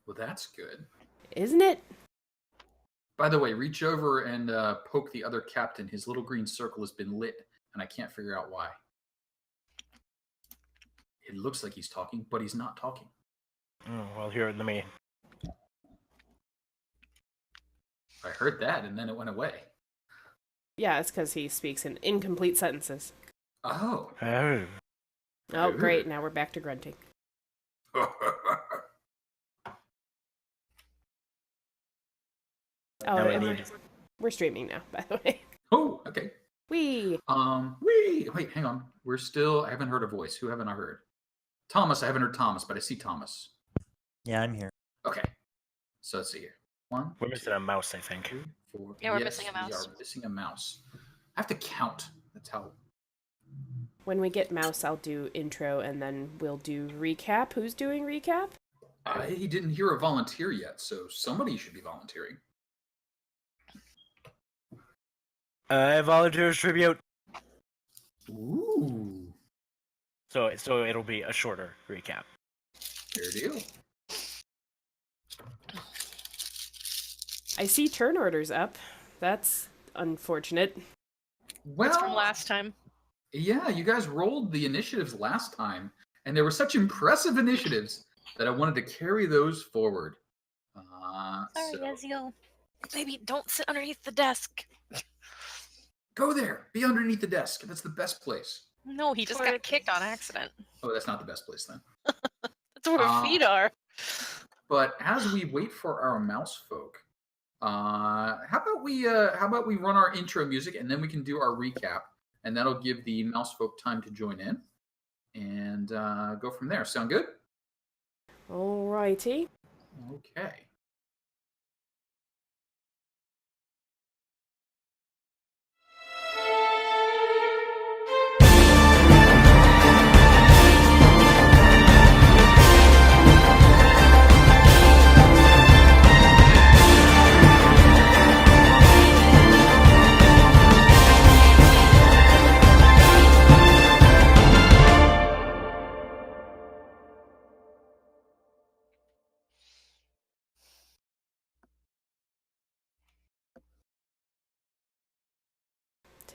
Well, that's good. Isn't it? By the way, reach over and poke the other captain. His little green circle has been lit, and I can't figure out why. It looks like he's talking, but he's not talking. Well, here, let me... I heard that, and then it went away. Yeah, it's because he speaks in incomplete sentences. Oh. Oh, great. Now we're back to grunting. We're streaming now, by the way. Oh, okay. Wee. Wait, hang on. I haven't heard a voice. Who haven't I heard? Thomas, I haven't heard Thomas, but I see Thomas. Yeah, I'm here. Okay. So let's see here. We're missing a mouse, I think. 3, 4. Yeah, we're missing a mouse. We are missing a mouse. I have to count. That's how. When we get mouse, I'll do intro, and then we'll do recap. Who's doing recap? He didn't hear a volunteer yet, so somebody should be volunteering. Volunteers tribute. Ooh. So it'll be a shorter recap. Fair deal. I see turn orders up. That's unfortunate. Well, That's from last time. Yeah, you guys rolled the initiatives last time, and there were such impressive initiatives that I wanted to carry those forward. Sorry, Ezio. Maybe don't sit underneath the desk. Go there. Be underneath the desk. That's the best place. No, he just got kicked on accident. Oh, that's not the best place then. That's where her feet are. But as we wait for our Mousefolk, how about we run our intro music and then we can do our recap, and that'll give the Mousefolk time to join in and go from there. Sound good? Alrighty. Okay.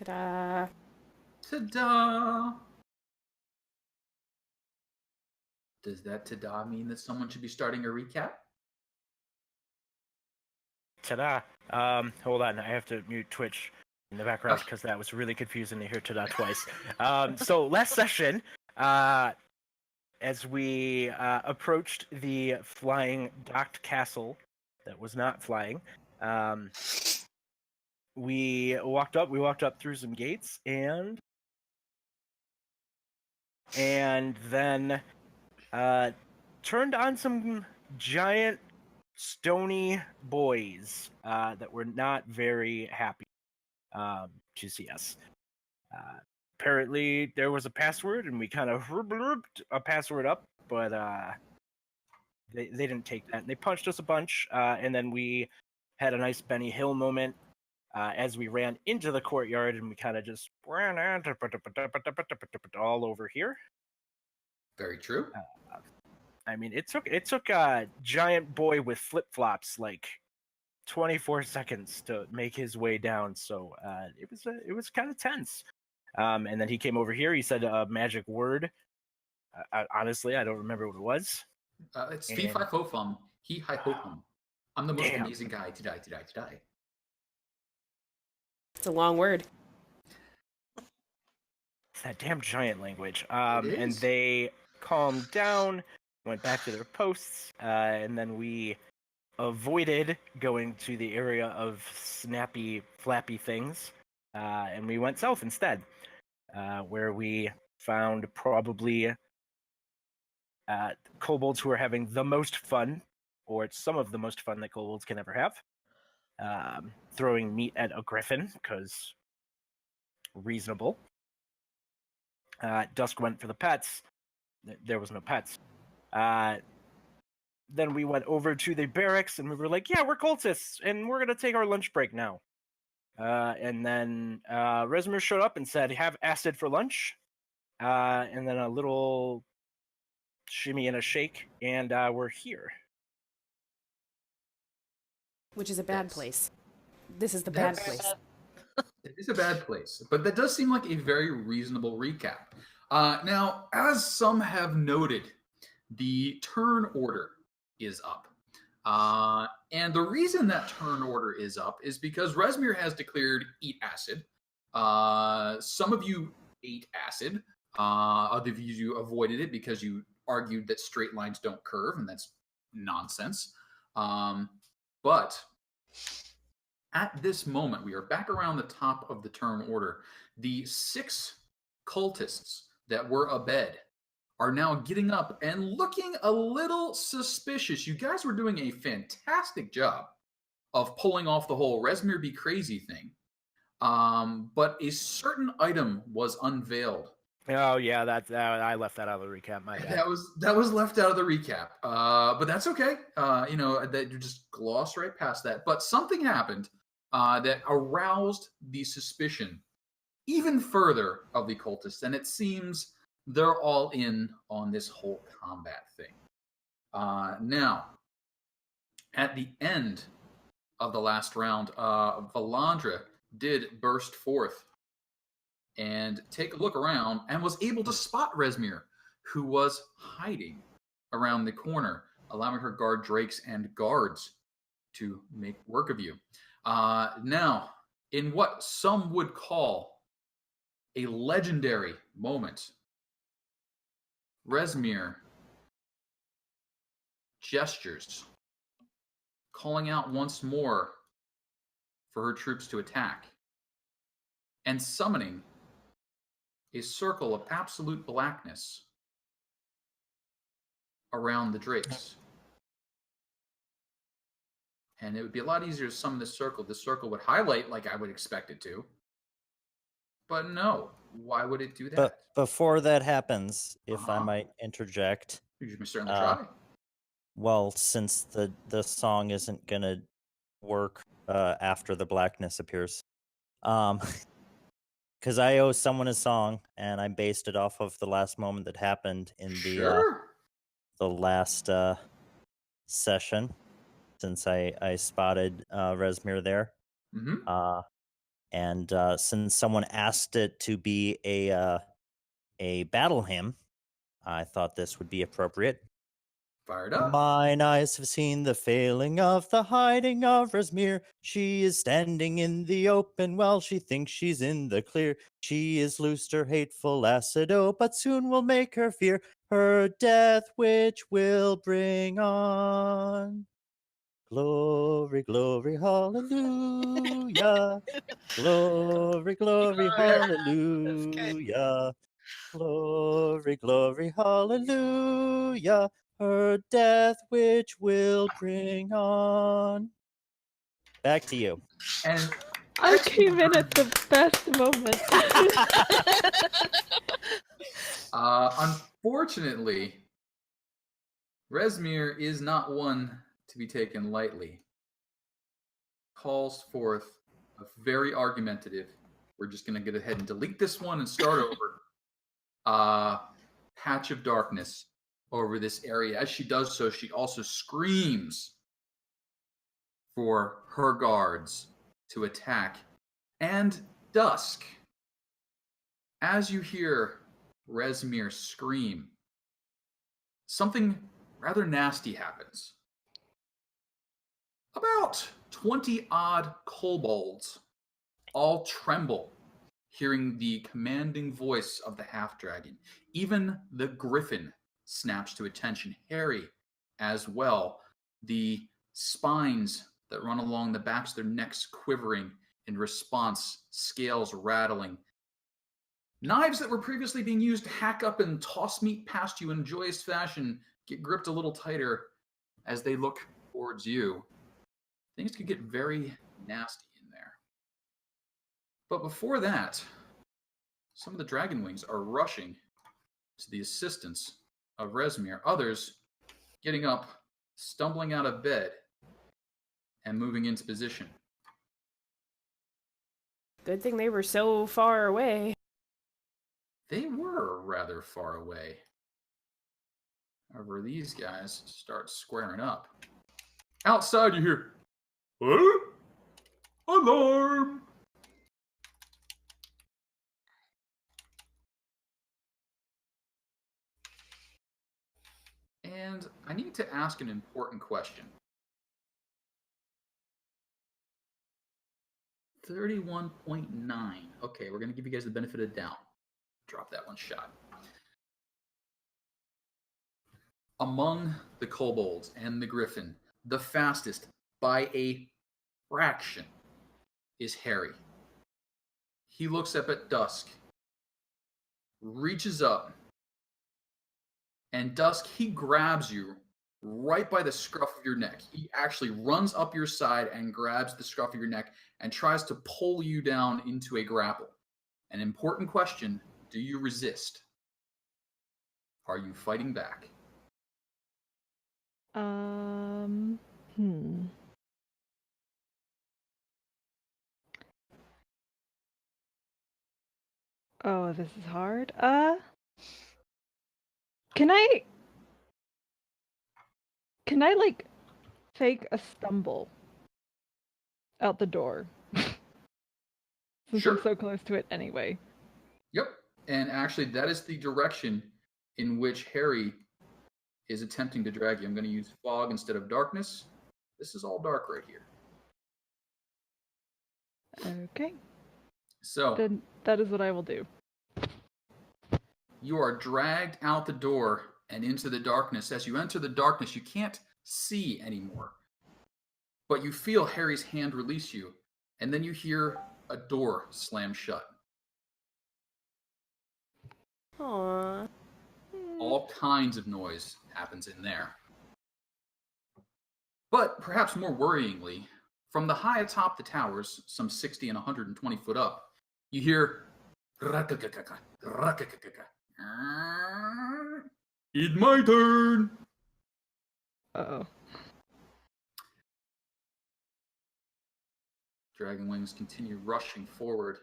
Ta-da. Ta-da! Does that ta-da mean that someone should be starting a recap? Ta-da. Hold on, I have to mute Twitch in the background because that was really confusing to hear ta-da twice. So last session, as we approached the flying docked castle that was not flying, we walked up through some gates and then turned on some giant stony boys that were not very happy to see us. Apparently there was a password and we kind of a password up, but they didn't take that. And they punched us a bunch, and then we had a nice Benny Hill moment as we ran into the courtyard, and we kind of just ran all over here. Very true. I mean, it took a giant boy with flip-flops like 24 seconds to make his way down, so it was kind of tense. And then he came over here. He said a magic word. Honestly, I don't remember what it was. It's fee fi fo fum. He hi ho hum. I'm the most amazing guy to die. It's a long word. It's that damn giant language. And they calmed down, went back to their posts, and then we avoided going to the area of snappy, flappy things, and we went south instead, where we found probably kobolds who are having the most fun, or some of the most fun that kobolds can ever have. Throwing meat at a griffin, because reasonable. Dusk went for the pets. There was no pets. Then we went over to the barracks, and we were like, yeah, we're cultists, and we're going to take our lunch break now. And then Rezmir showed up and said, have acid for lunch. And then a little shimmy and a shake, and we're here. Which is a bad place. This is the bad place. It is a bad place, but that does seem like a very reasonable recap. Now, as some have noted, the turn order is up. And the reason that turn order is up is because Rezmir has declared eat acid. Some of you ate acid. Other of you avoided it because you argued that straight lines don't curve, and that's nonsense. But at this moment, we are back around the top of the turn order. The 6 cultists that were abed are now getting up and looking a little suspicious. You guys were doing a fantastic job of pulling off the whole Rezmir be crazy thing. But a certain item was unveiled. Oh yeah, I left that out of the recap. My bad. That was left out of the recap. But that's okay. That you just gloss right past that. But something happened that aroused the suspicion even further of the cultists, and it seems they're all in on this whole combat thing. Now, at the end of the last round, Valandra did burst forth and take a look around and was able to spot Rezmir, who was hiding around the corner, allowing her guard drakes and guards to make work of you. Now, in what some would call a legendary moment, Rezmir gestures, calling out once more for her troops to attack, and summoning a circle of absolute blackness around the drakes. And it would be a lot easier to summon this circle. This circle would highlight like I would expect it to. But no, why would it do that? But before that happens, if I might interject. You can certainly try. Well, since the song isn't going to work after the blackness appears. Because I owe someone a song, and I based it off of the last moment that happened in the last session, since I spotted Rezmir there. Mm-hmm. And since someone asked it to be a battle hymn, I thought this would be appropriate. Fired up. Mine eyes have seen the failing of the hiding of Rezmir. She is standing in the open while she thinks she's in the clear. She is loosed her hateful lasso, but soon will make her fear her death, which will bring on glory, glory, hallelujah. Glory, glory, hallelujah. Glory, glory, hallelujah. Her death which will bring on. Back to you. And I came in at the best moment. Unfortunately, Rezmir is not one to be taken lightly. Calls forth a very argumentative. We're just going to get ahead and delete this one and start over. Patch of darkness over this area. As she does so, she also screams for her guards to attack. And Dusk, as you hear Rezmir scream, something rather nasty happens. About 20-odd kobolds all tremble, hearing the commanding voice of the half-dragon. Even the griffin snaps to attention. Harry as well. The spines that run along the backs of their necks quivering in response, scales rattling. Knives that were previously being used to hack up and toss meat past you in joyous fashion get gripped a little tighter as they look towards you. Things could get very nasty in there. But before that, some of the dragon wings are rushing to the assistance of Rezmir. Others getting up, stumbling out of bed, and moving into position. Good thing they were so far away. They were rather far away. However, these guys start squaring up. Outside, you hear, Alarm! And I need to ask an important question. 31.9. Okay, we're going to give you guys the benefit of the doubt. Drop that one shot. Among the kobolds and the griffin, the fastest by a fraction is Harry. He looks up at Dusk, reaches up, and Dusk, he grabs you right by the scruff of your neck. He actually runs up your side and grabs the scruff of your neck and tries to pull you down into a grapple. An important question, do you resist? Are you fighting back? Oh, this is hard. Can I like fake a stumble out the door? Since Sure. I'm so close to it anyway. Yep. And actually, that is the direction in which Harry is attempting to drag you. I'm going to use fog instead of darkness. This is all dark right here. Okay. So then that is what I will do. You are dragged out the door and into the darkness. As you enter the darkness, you can't see anymore. But you feel Harry's hand release you, and then you hear a door slam shut. Aww. All kinds of noise happens in there. But perhaps more worryingly, from the high atop the towers, some 60 and 120 foot up, you hear it's my turn. Uh-oh. Dragon wings continue rushing forward.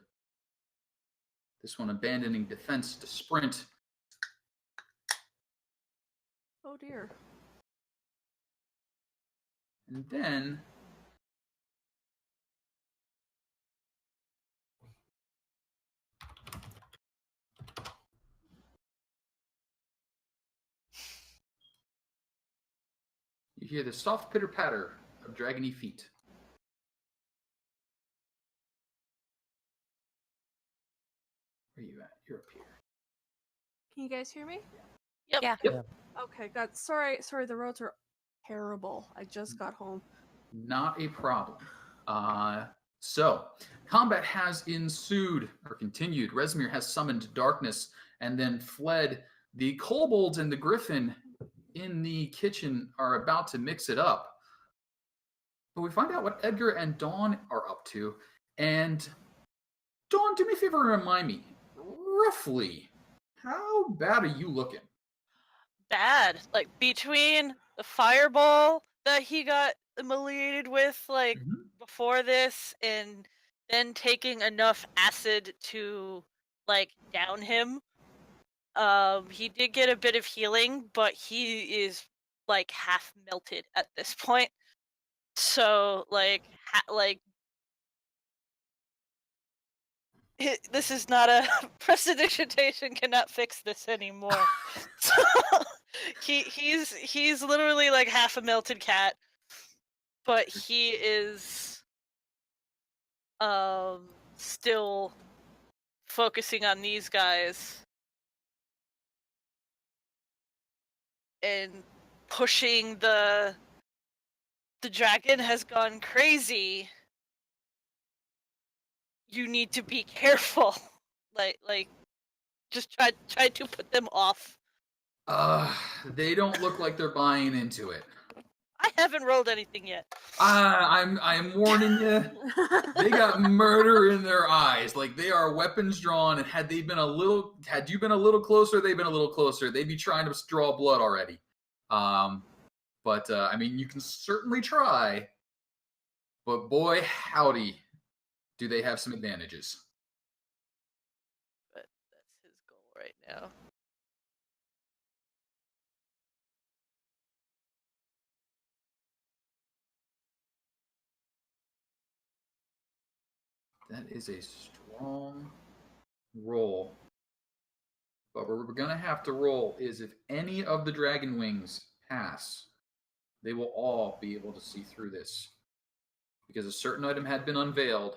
This one abandoning defense to sprint. Oh dear. And then you hear the soft pitter-patter of dragony feet. Where are you at? You're up here. Can you guys hear me? Yep. Yeah. Yep. Okay, good. Sorry, the roads are terrible. I just got home. Not a problem. So, combat has ensued, or continued. Rezmir has summoned darkness and then fled. The kobolds and the griffin in the kitchen are about to mix it up. But we find out what Edgar and Dawn are up to. And Dawn, do me a favor and remind me, roughly, how bad are you looking? Bad. Like, between the fireball that he got humiliated with, like, before this, and then taking enough acid to, like, down him. He did get a bit of healing, but he is, like, half melted at this point. So, like, this is not a prestidigitation cannot fix this anymore. So, he's literally like half a melted cat, but he is still focusing on these guys and pushing the dragon has gone crazy. You need to be careful. Like just try to put them off. They don't look like they're buying into it. I haven't rolled anything yet. I'm warning you. They got murder in their eyes. Like, they are weapons drawn, and had you been a little closer, they've been a little closer, they'd be trying to draw blood already. But I mean, you can certainly try. But boy, howdy, do they have some advantages. But that's his goal right now. That is a strong roll. But what we're going to have to roll is if any of the dragon wings pass, they will all be able to see through this. Because a certain item had been unveiled,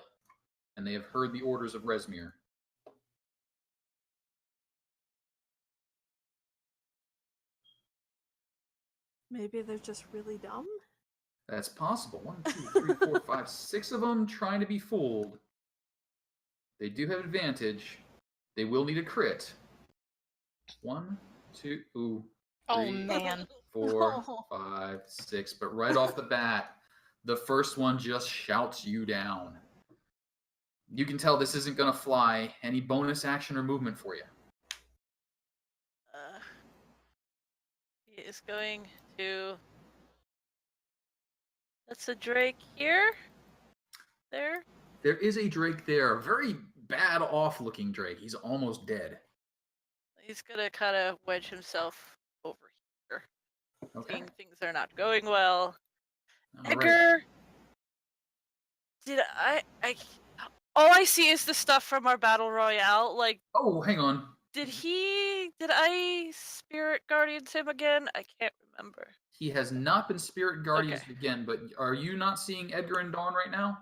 and they have heard the orders of Rezmir. Maybe they're just really dumb? That's possible. 1, 2, 3, 4, 5, 6 of them trying to be fooled. They do have advantage. They will need a crit. 1, 2, 3, Oh, man. 4, 5, 6. But right off the bat, the first one just shouts you down. You can tell this isn't going to fly. Any bonus action or movement for you? He is going to... That's a Drake here? There? There is a Drake there. A very bad off-looking Drake. He's almost dead. He's gonna kind of wedge himself over here. Okay. Seeing things are not going well. All right. Edgar! Did all I see is the stuff from our battle royale. Like, Oh, hang on. did I spirit guardians him again? I can't remember. He has not been Spirit Guardians Okay. again, but are you not seeing Edgar and Dawn right now?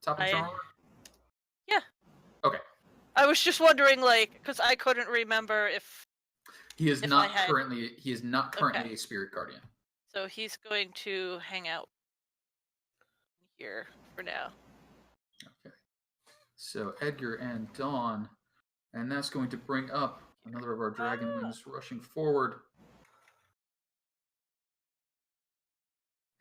Top of the turn order? Yeah. Okay. I was just wondering, like, because I couldn't remember if. He is If not I had- currently. He is not currently Okay. a Spirit Guardian. So he's going to hang out here for now. Okay. So Edgar and Dawn, and that's going to bring up another of our dragon wings rushing forward.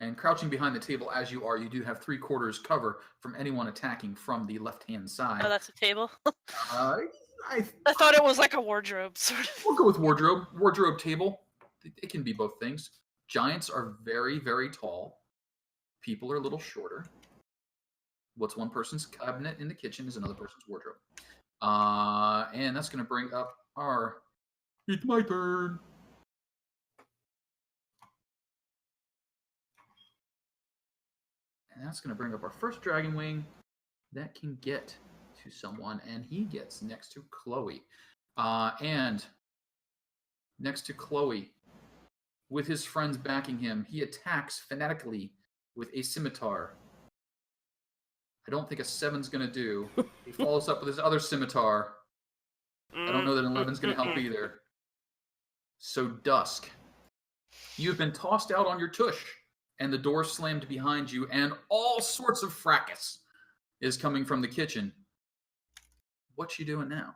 And crouching behind the table as you are, you do have 3/4 cover from anyone attacking from the left-hand side. Oh, that's a table? I thought it was like a wardrobe, sort of. We'll go with wardrobe. Wardrobe table. It can be both things. Giants are very, very tall. People are a little shorter. What's one person's cabinet in the kitchen is another person's wardrobe. And that's going to bring up our... It's my turn. And that's going to bring up our first dragon wing that can get to someone, and he gets next to Kuhloe. And next to Kuhloe, with his friends backing him, he attacks fanatically with a scimitar. I don't think a 7's going to do. He follows up with his other scimitar. I don't know that an 11's going to help either. So Dusk, you have been tossed out on your tush, and the door slammed behind you, and all sorts of fracas is coming from the kitchen. What you doing now?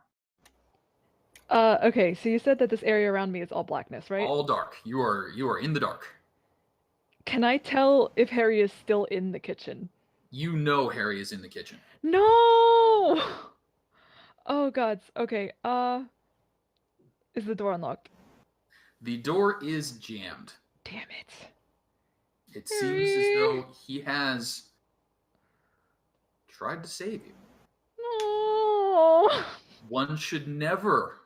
Okay, so you said that this area around me is all blackness, right? All dark. You are in the dark. Can I tell if Harry is still in the kitchen? You know Harry is in the kitchen. No! Oh gods. Okay, is the door unlocked? The door is jammed. Damn it. It seems as though he has tried to save you. No! One should never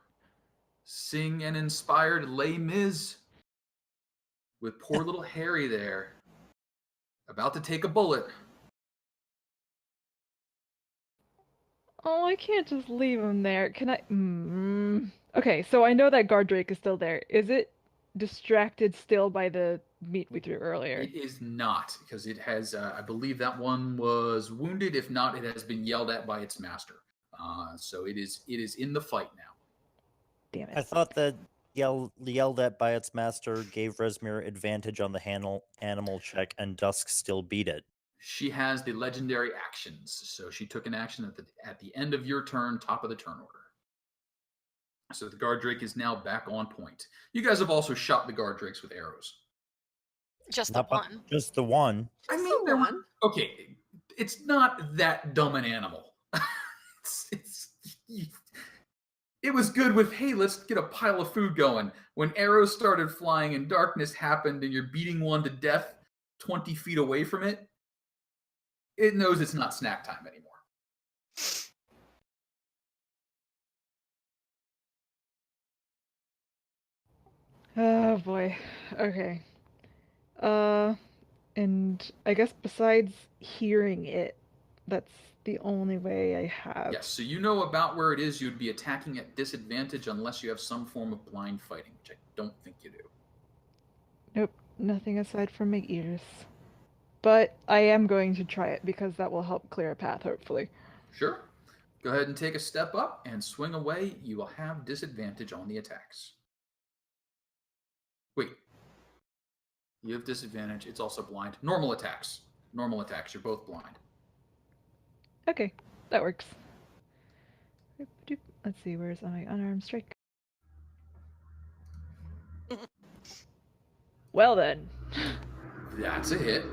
sing an inspired Les Mis with poor little Harry there, about to take a bullet. Oh, I can't just leave him there. Can I? Okay, so I know that guard drake is still there. Is it distracted still by the meat we threw earlier? It is not, because it has, I believe that one was wounded. If not, it has been yelled at by its master. So it is in the fight now. Damn it. I thought that yelled at by its master gave Rezmir advantage on the animal check, and Dusk still beat it. She has the legendary actions, so she took an action at the end of your turn, top of the turn order. So the guard drake is now back on point. You guys have also shot the guard drakes with arrows. Just Not just the one. I mean, the one. Okay, it's not that dumb an animal. It was good with, hey, let's get a pile of food going. When arrows started flying and darkness happened and you're beating one to death 20 feet away from it, it knows it's not snack time anymore. Oh boy. Okay. And I guess besides hearing it, that's the only way I have. Yes, so you know about where it is. You'd be attacking at disadvantage unless you have some form of blind fighting, which I don't think you do. Nope, nothing aside from my ears. But I am going to try it because that will help clear a path, hopefully. Sure. Go ahead and take a step up and swing away. You will have disadvantage on the attacks. Wait. You have disadvantage. It's also blind. Normal attacks. Normal attacks. You're both blind. Okay, that works. Let's see, where's my unarmed strike? Well then. That's a hit.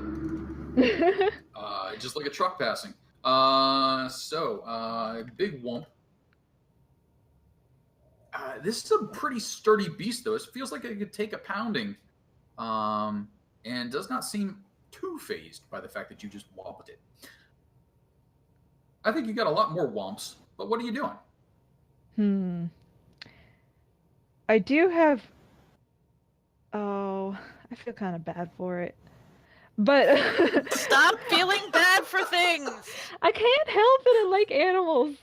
Just like a truck passing. Big wump. This is a pretty sturdy beast, though. It feels like it could take a pounding. And does not seem too phased by the fact that you just whopped it. I think you got a lot more whomps, but what are you doing? I do have... Oh, I feel kind of bad for it. But... Stop feeling bad for things! I can't help it, I like animals.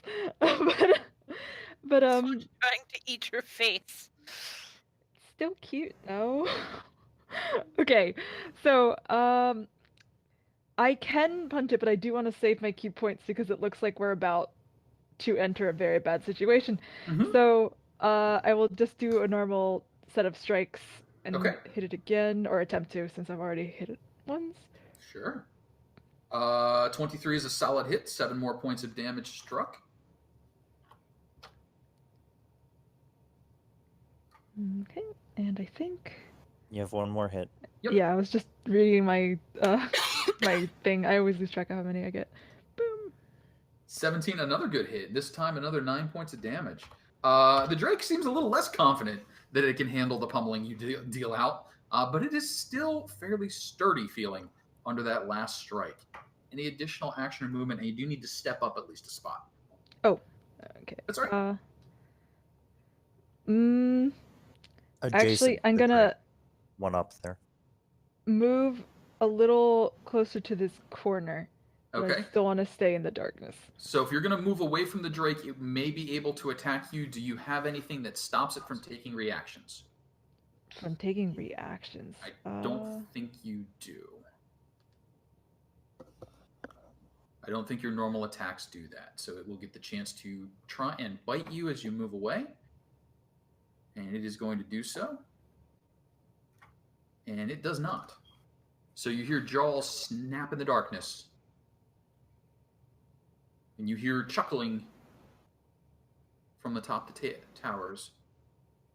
but Someone trying to eat your face. Still cute, though. Okay, so, I can punch it, but I do want to save my key points because it looks like we're about to enter a very bad situation. So, I will just do a normal set of strikes and hit it again, or attempt to, since I've already hit it once. Sure. 23 is a solid hit. 7 more points of damage struck. Okay, and I think... You have one more hit. Yep. Yeah, I was just reading my my thing. I always lose track of how many I get. Boom. 17, another good hit. This time, another 9 points of damage. The Drake seems a little less confident that it can handle the pummeling you deal out, but it is still fairly sturdy feeling under that last strike. Any additional action or movement, and you do need to step up at least a spot. Oh, okay. That's right. Actually, I'm gonna one up there. Move a little closer to this corner. Okay. I still want to stay in the darkness. So if you're going to move away from the Drake, it may be able to attack you. Do you have anything that stops it from taking reactions? From taking reactions? I don't think you do. I don't think your normal attacks do that. So it will get the chance to try and bite you as you move away. And it is going to do so. And it does not. So you hear jaws snap in the darkness. And you hear chuckling from the top to towers.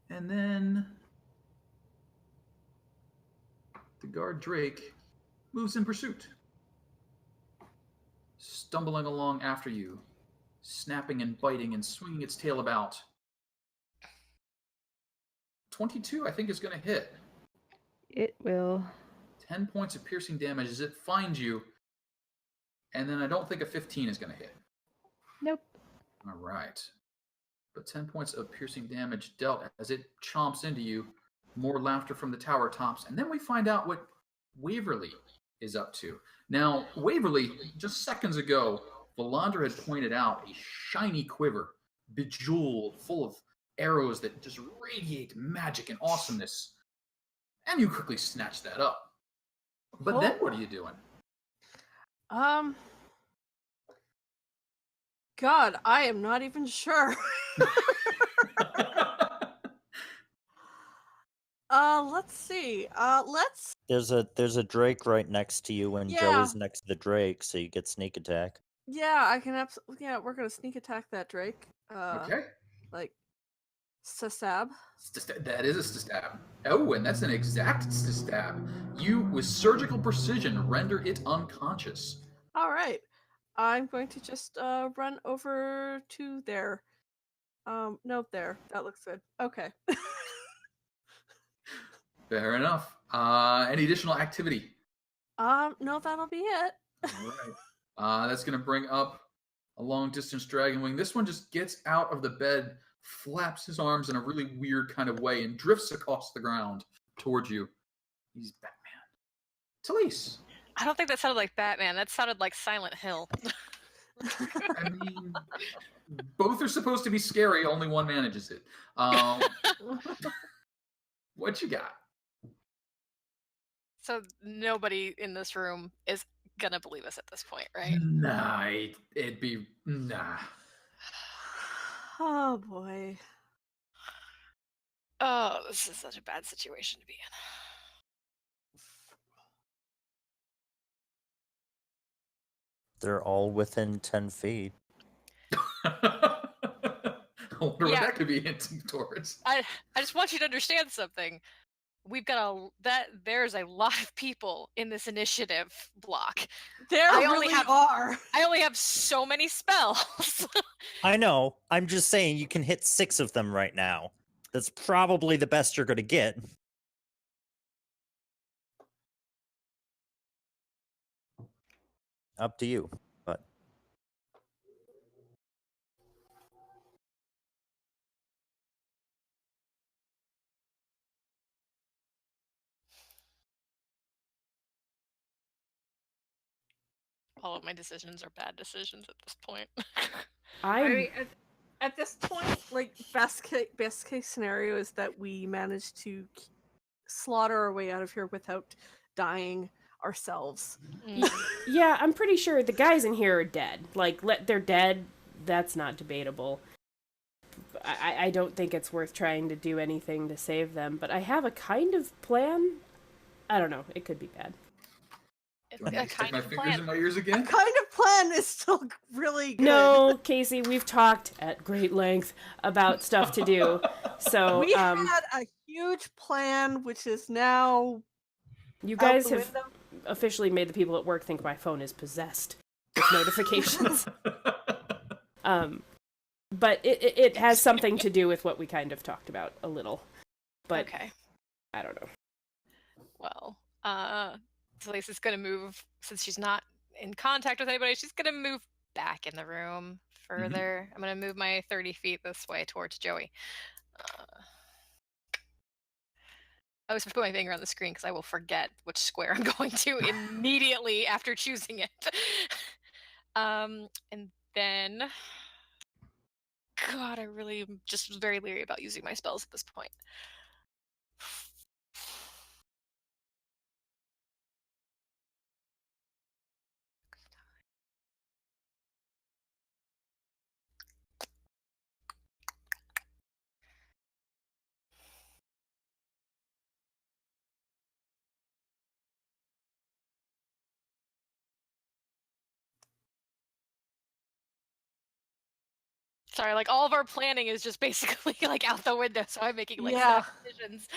And then the guard Drake moves in pursuit, stumbling along after you, snapping and biting and swinging its tail about. 22, I think, is going to hit. It will. 10 points of piercing damage as it finds you. And then I don't think a 15 is going to hit. Nope. All right. But 10 points of piercing damage dealt as it chomps into you. More laughter from the tower tops. And then we find out what Waverly is up to. Now, Waverly, just seconds ago, Valandra had pointed out a shiny quiver, bejeweled, full of arrows that just radiate magic and awesomeness. And you quickly snatch that up. But then what are you doing? God, I am not even sure. Let's see. There's a Drake right next to you when Joey's next to the Drake, so you get sneak attack. Yeah, I can absolutely. Yeah, we're gonna sneak attack that Drake. Okay. Like, stab. That is a stab. Oh, and that's an exact stab. You, with surgical precision, render it unconscious. All right. I'm going to just run over to there. No, there. That looks good. Okay. Fair enough. Any additional activity? No, that'll be it. All right. That's going to bring up a long-distance dragon wing. This one just gets out of the bed, flaps his arms in a really weird kind of way, and drifts across the ground towards you. He's Batman. Telaise. I don't think that sounded like Batman. That sounded like Silent Hill. I mean, both are supposed to be scary. Only one manages it. What you got? So nobody in this room is gonna believe us at this point, right? Nah, it'd be nah. Oh boy. Oh, this is such a bad situation to be in. They're all within 10 feet. I wonder what that could be hinting towards. I just want you to understand something. We've got there's a lot of people in this initiative block. I only have so many spells. I know. I'm just saying you can hit 6 of them right now. That's probably the best you're going to get. Up to you, but All of my decisions are bad decisions at this point. I mean, at this point, like best case scenario is that we manage to slaughter our way out of here without dying ourselves. Yeah, I'm pretty sure the guys in here are dead. Like, they're dead. That's not debatable. I don't think it's worth trying to do anything to save them, but I have a kind of plan. I don't know. It could be bad. Stick my fingers in my ears again? A kind of plan is still really good. No, Casey, we've talked at great length about stuff to do. So we had a huge plan, which is now you guys have officially made the people at work think my phone is possessed with notifications. But it has something to do with what we kind of talked about a little. But okay. I don't know. Well, Telaise is gonna move, since she's not in contact with anybody, she's gonna move back in the room further. Mm-hmm. I'm gonna move my 30 feet this way towards Joey. I was supposed to put my finger on the screen because I will forget which square I'm going to immediately after choosing it. And then, God, I really am just very leery about using my spells at this point. Sorry, like all of our planning is just basically like out the window, so I'm making like decisions.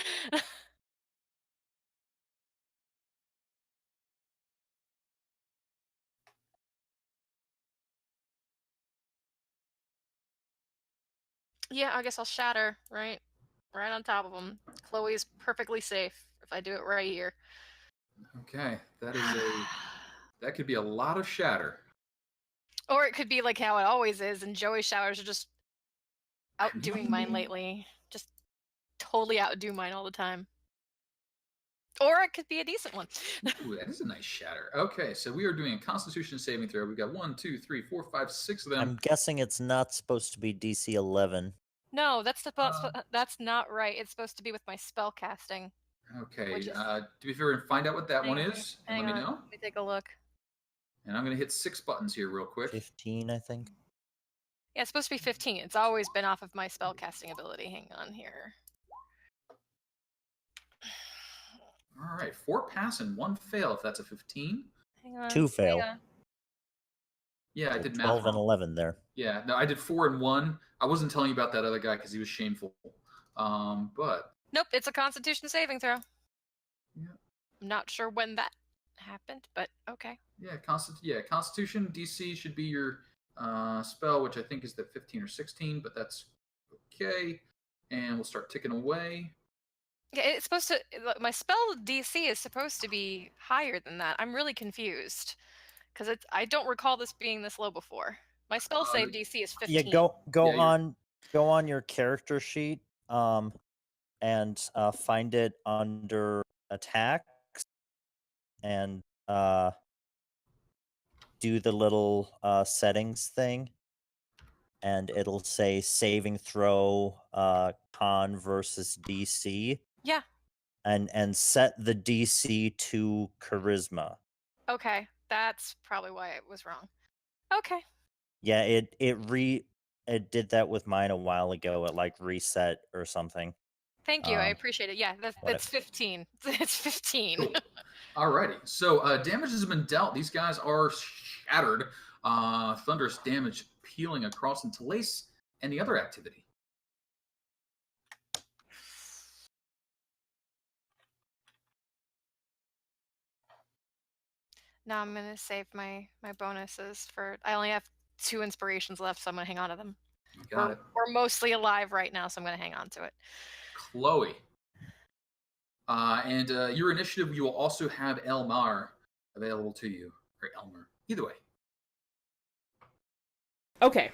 Yeah, I guess I'll shatter right on top of them. Chloe's perfectly safe if I do it right here. Okay, that could be a lot of shatter. Or it could be like how it always is, and Joey's showers are just outdoing mine lately. Just totally outdo mine all the time. Or it could be a decent one. Ooh, that is a nice shatter. Okay, so we are doing a Constitution saving throw. We got 1, 2, 3, 4, 5, 6 of them. I'm guessing it's not supposed to be DC 11. No, that's not right. It's supposed to be with my spell casting. Okay, do me a favor and find out what that one is, and let me know. Let me take a look. And I'm going to hit 6 buttons here real quick. 15, I think. Yeah, it's supposed to be 15. It's always been off of my spell casting ability. Hang on here. All right, 4 pass and 1 fail if that's a 15. Hang on. 2 fail. Yeah, I did math. 12 and 11 there. Yeah, no, I did 4 and 1. I wasn't telling you about that other guy because he was shameful. But nope, it's a Constitution saving throw. Yeah. I'm not sure when that happened, but okay. Yeah, Constitution DC should be your spell, which I think is the 15 or 16, but that's okay. And we'll start ticking away. Yeah, it's supposed to. My spell DC is supposed to be higher than that. I'm really confused because I don't recall this being this low before. My spell save DC is 15. Yeah, go on your character sheet, and find it under attacks, and do the little settings thing, and it'll say saving throw con versus DC. Yeah. And set the DC to charisma. Okay, that's probably why it was wrong. Okay. Yeah, it did that with mine a while ago. It like reset or something. Thank you. I appreciate it. Yeah, that's 15. It's 15. Cool. Alrighty. So damage has been dealt. These guys are shattered. Thunderous damage peeling across into Telaise. Any other activity? Now I'm gonna save my bonuses for. I only have 2 inspirations left, so I'm gonna hang on to them. Got it. We're mostly alive right now, so I'm gonna hang on to it. Kuhloe. And your initiative, you will also have Elmar available to you. Or Elmer. Either way. Okay.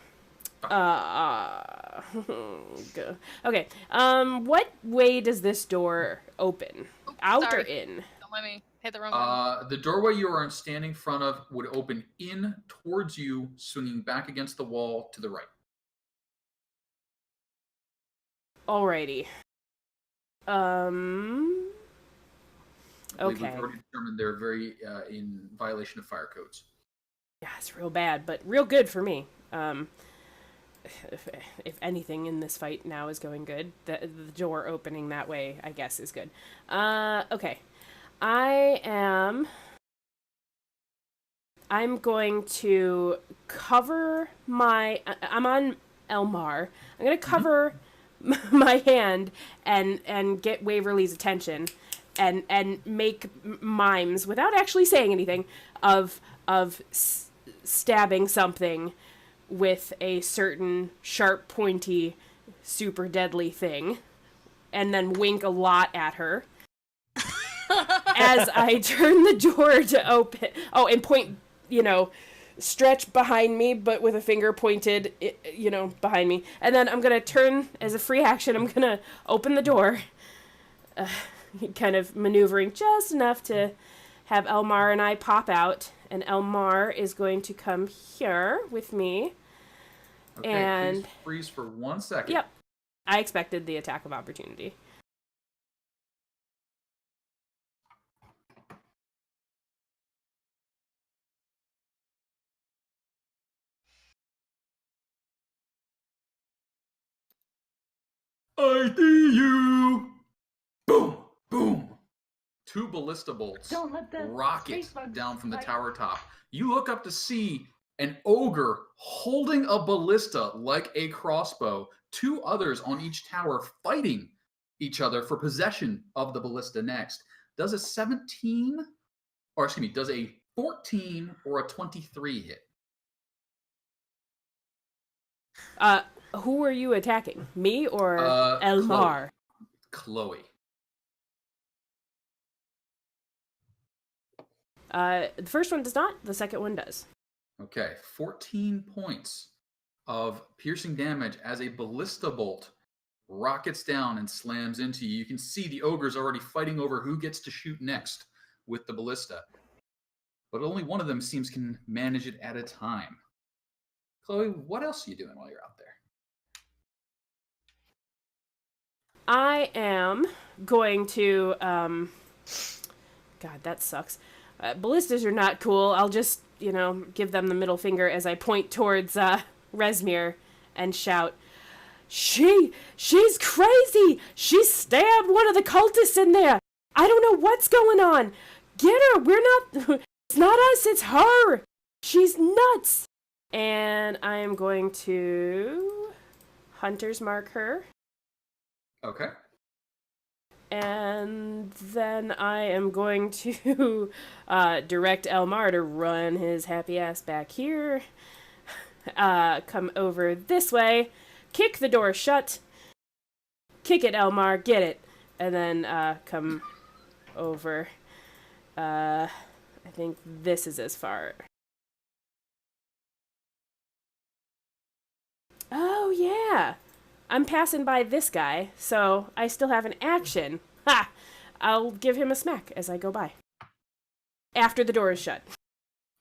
Okay. What way does this door open? Out Sorry. or in? Don't let me hit the wrong button. The doorway you are standing in front of would open in towards you, swinging back against the wall to the right. Alrighty. We've Okay. already determined they're very in violation of fire codes. Yeah, it's real bad, but real good for me. If anything in this fight now is going good, the door opening that way, I guess, is good. Okay. I'm going to cover my... I'm on Elmar. I'm going to cover my hand and get Waverly's attention and make mimes, without actually saying anything, of stabbing something with a certain sharp, pointy, super deadly thing, and then wink a lot at her as I turn the door to open. Oh, and point, stretch behind me, but with a finger pointed, behind me. And then I'm going to turn, as a free action, I'm going to open the door, kind of maneuvering just enough to have Elmar and I pop out. And Elmar is going to come here with me. Okay, and please freeze for 1 second. Yep. I expected the attack of opportunity. I see you! Boom! Boom! 2 ballista bolts rocket down from the tower top. You look up to see an ogre holding a ballista like a crossbow. 2 others on each tower fighting each other for possession of the ballista next. Does a 14 or a 23 hit? Who are you attacking? Me or Elmar? Kuhloe. The first one does not. The second one does. Okay, 14 points of piercing damage as a ballista bolt rockets down and slams into you. You can see the ogre's already fighting over who gets to shoot next with the ballista. But only one of them seems can manage it at a time. Kuhloe, what else are you doing while you're out there? I am going to... God, that sucks. Ballistas are not cool. I'll just, give them the middle finger as I point towards Rezmir and shout, She's crazy! She stabbed one of the cultists in there! I don't know what's going on! Get her! It's not us, it's her! She's nuts! And I am going to Hunter's Mark her. Okay. And then I am going to direct Elmar to run his happy ass back here. Come over this way. Kick the door shut. Kick it, Elmar. Get it. And then come over. I think this is as far. Oh, yeah. I'm passing by this guy, so I still have an action. Ha! I'll give him a smack as I go by. After the door is shut.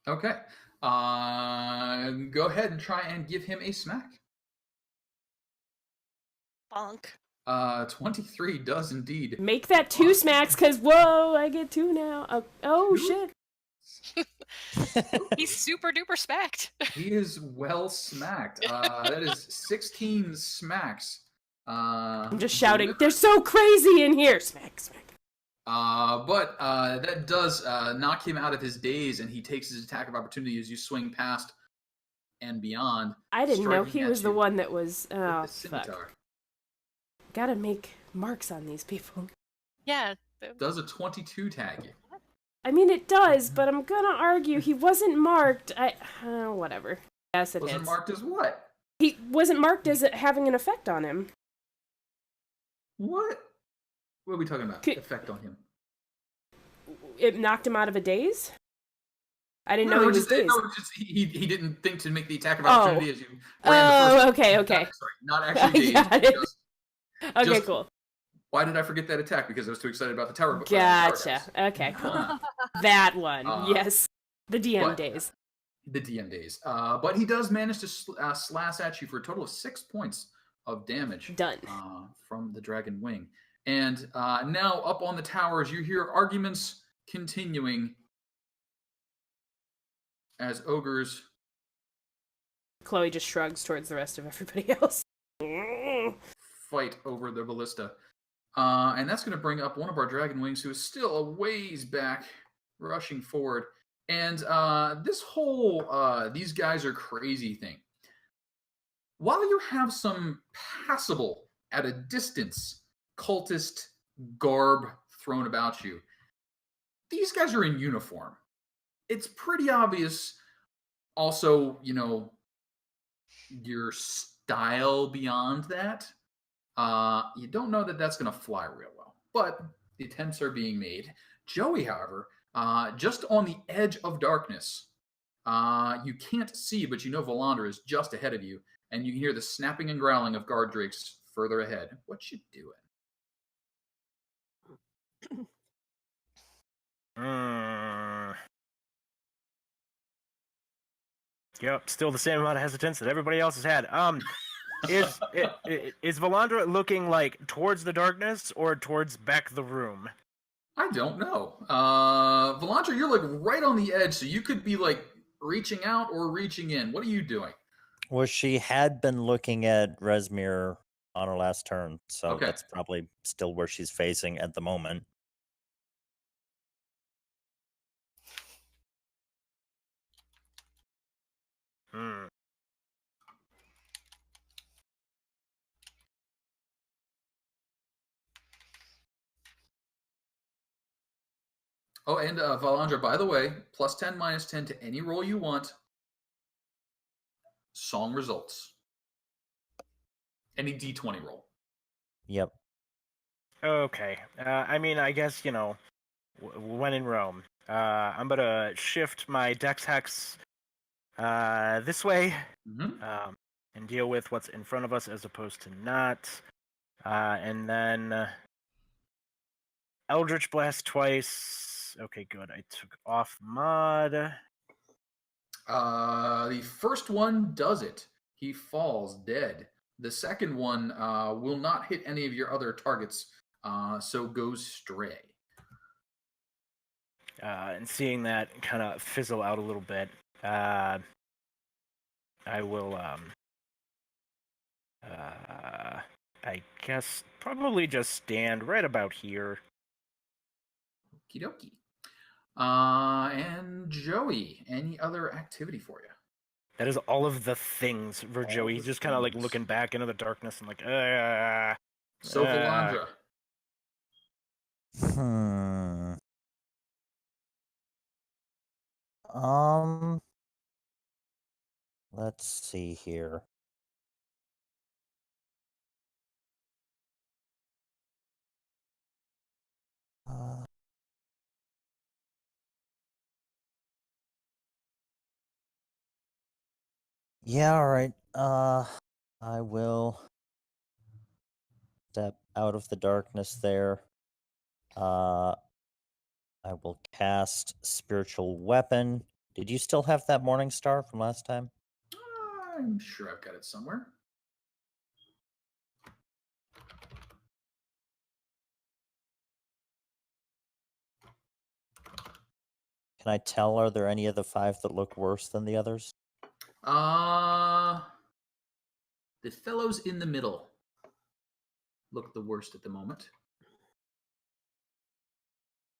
Okay. Go ahead and try and give him a smack. Bonk. 23 does indeed. Make that 2 smacks, because, whoa, I get 2 now. Oh shit. He's super duper smacked. He is well smacked. That is 16 smacks. I'm just shouting, they're so crazy in here! Smack, smack. But that does knock him out of his daze, and he takes his attack of opportunity as you swing past and beyond. I didn't know he was the you one that was... Oh, with the fuck. scimitar. Gotta make marks on these people. Yeah. Does a 22 tag you? I mean, it does, but I'm gonna argue he wasn't marked. Whatever. Yes, it Wasn't hits. marked as what? He wasn't marked as it having an effect on him. What? What are we talking about? Effect on him? It knocked him out of a daze? I didn't know he was just, dazed. no, just he didn't think to make the attack of opportunity as you ran the first. Okay. Sorry, not actually Got dazed. it. Okay, cool. Why did I forget that attack? Because I was too excited about the tower. Gotcha. Okay, cool. That one. Yes. The DM days. The DM days. But he does manage to slash at you for a total of 6 points of damage. Done. From the dragon wing. And now up on the towers, you hear arguments continuing as ogres. Kuhloe just shrugs towards the rest of everybody else. Fight over the ballista. And that's going to bring up one of our dragon wings who is still a ways back, rushing forward. And this whole these guys are crazy thing. While you have some passable, at a distance, cultist garb thrown about you, these guys are in uniform. It's pretty obvious also, your style beyond that. You don't know that that's going to fly real well, but the attempts are being made. Joey, however, just on the edge of darkness, you can't see, but you know Valandra is just ahead of you, and you can hear the snapping and growling of guard drakes further ahead. What you doing? Yep, still the same amount of hesitance that everybody else has had. Is Valandra looking like towards the darkness or towards back the room? I don't know. Valandra, you're like right on the edge, so you could be like reaching out or reaching in. What are you doing? Well, she had been looking at Rezmir on her last turn, so that's probably still where she's facing at the moment. Oh, and Valandra, by the way, plus 10, minus 10 to any roll you want. Song results. Any D20 roll. Yep. Okay. I mean, I guess, when in Rome. I'm going to shift my Dex Hex this way and deal with what's in front of us as opposed to not. And then Eldritch Blast twice. Okay, good. I took off mod. The first one does it. He falls dead. The second one will not hit any of your other targets, so goes stray. And seeing that kind of fizzle out a little bit, I will, I guess, probably just stand right about here. Okie dokie. And Joey, any other activity for you? That is all of the things for Joey. He's just kind of like looking back into the darkness and like, So Valandra. Let's see here. Yeah, all right. I will step out of the darkness there. I will cast Spiritual Weapon Did you still have that Morning Star from last time? I'm sure I've got it somewhere. Can I tell, are there any of the 5 that look worse than the others? The fellows in the middle look the worst at the moment.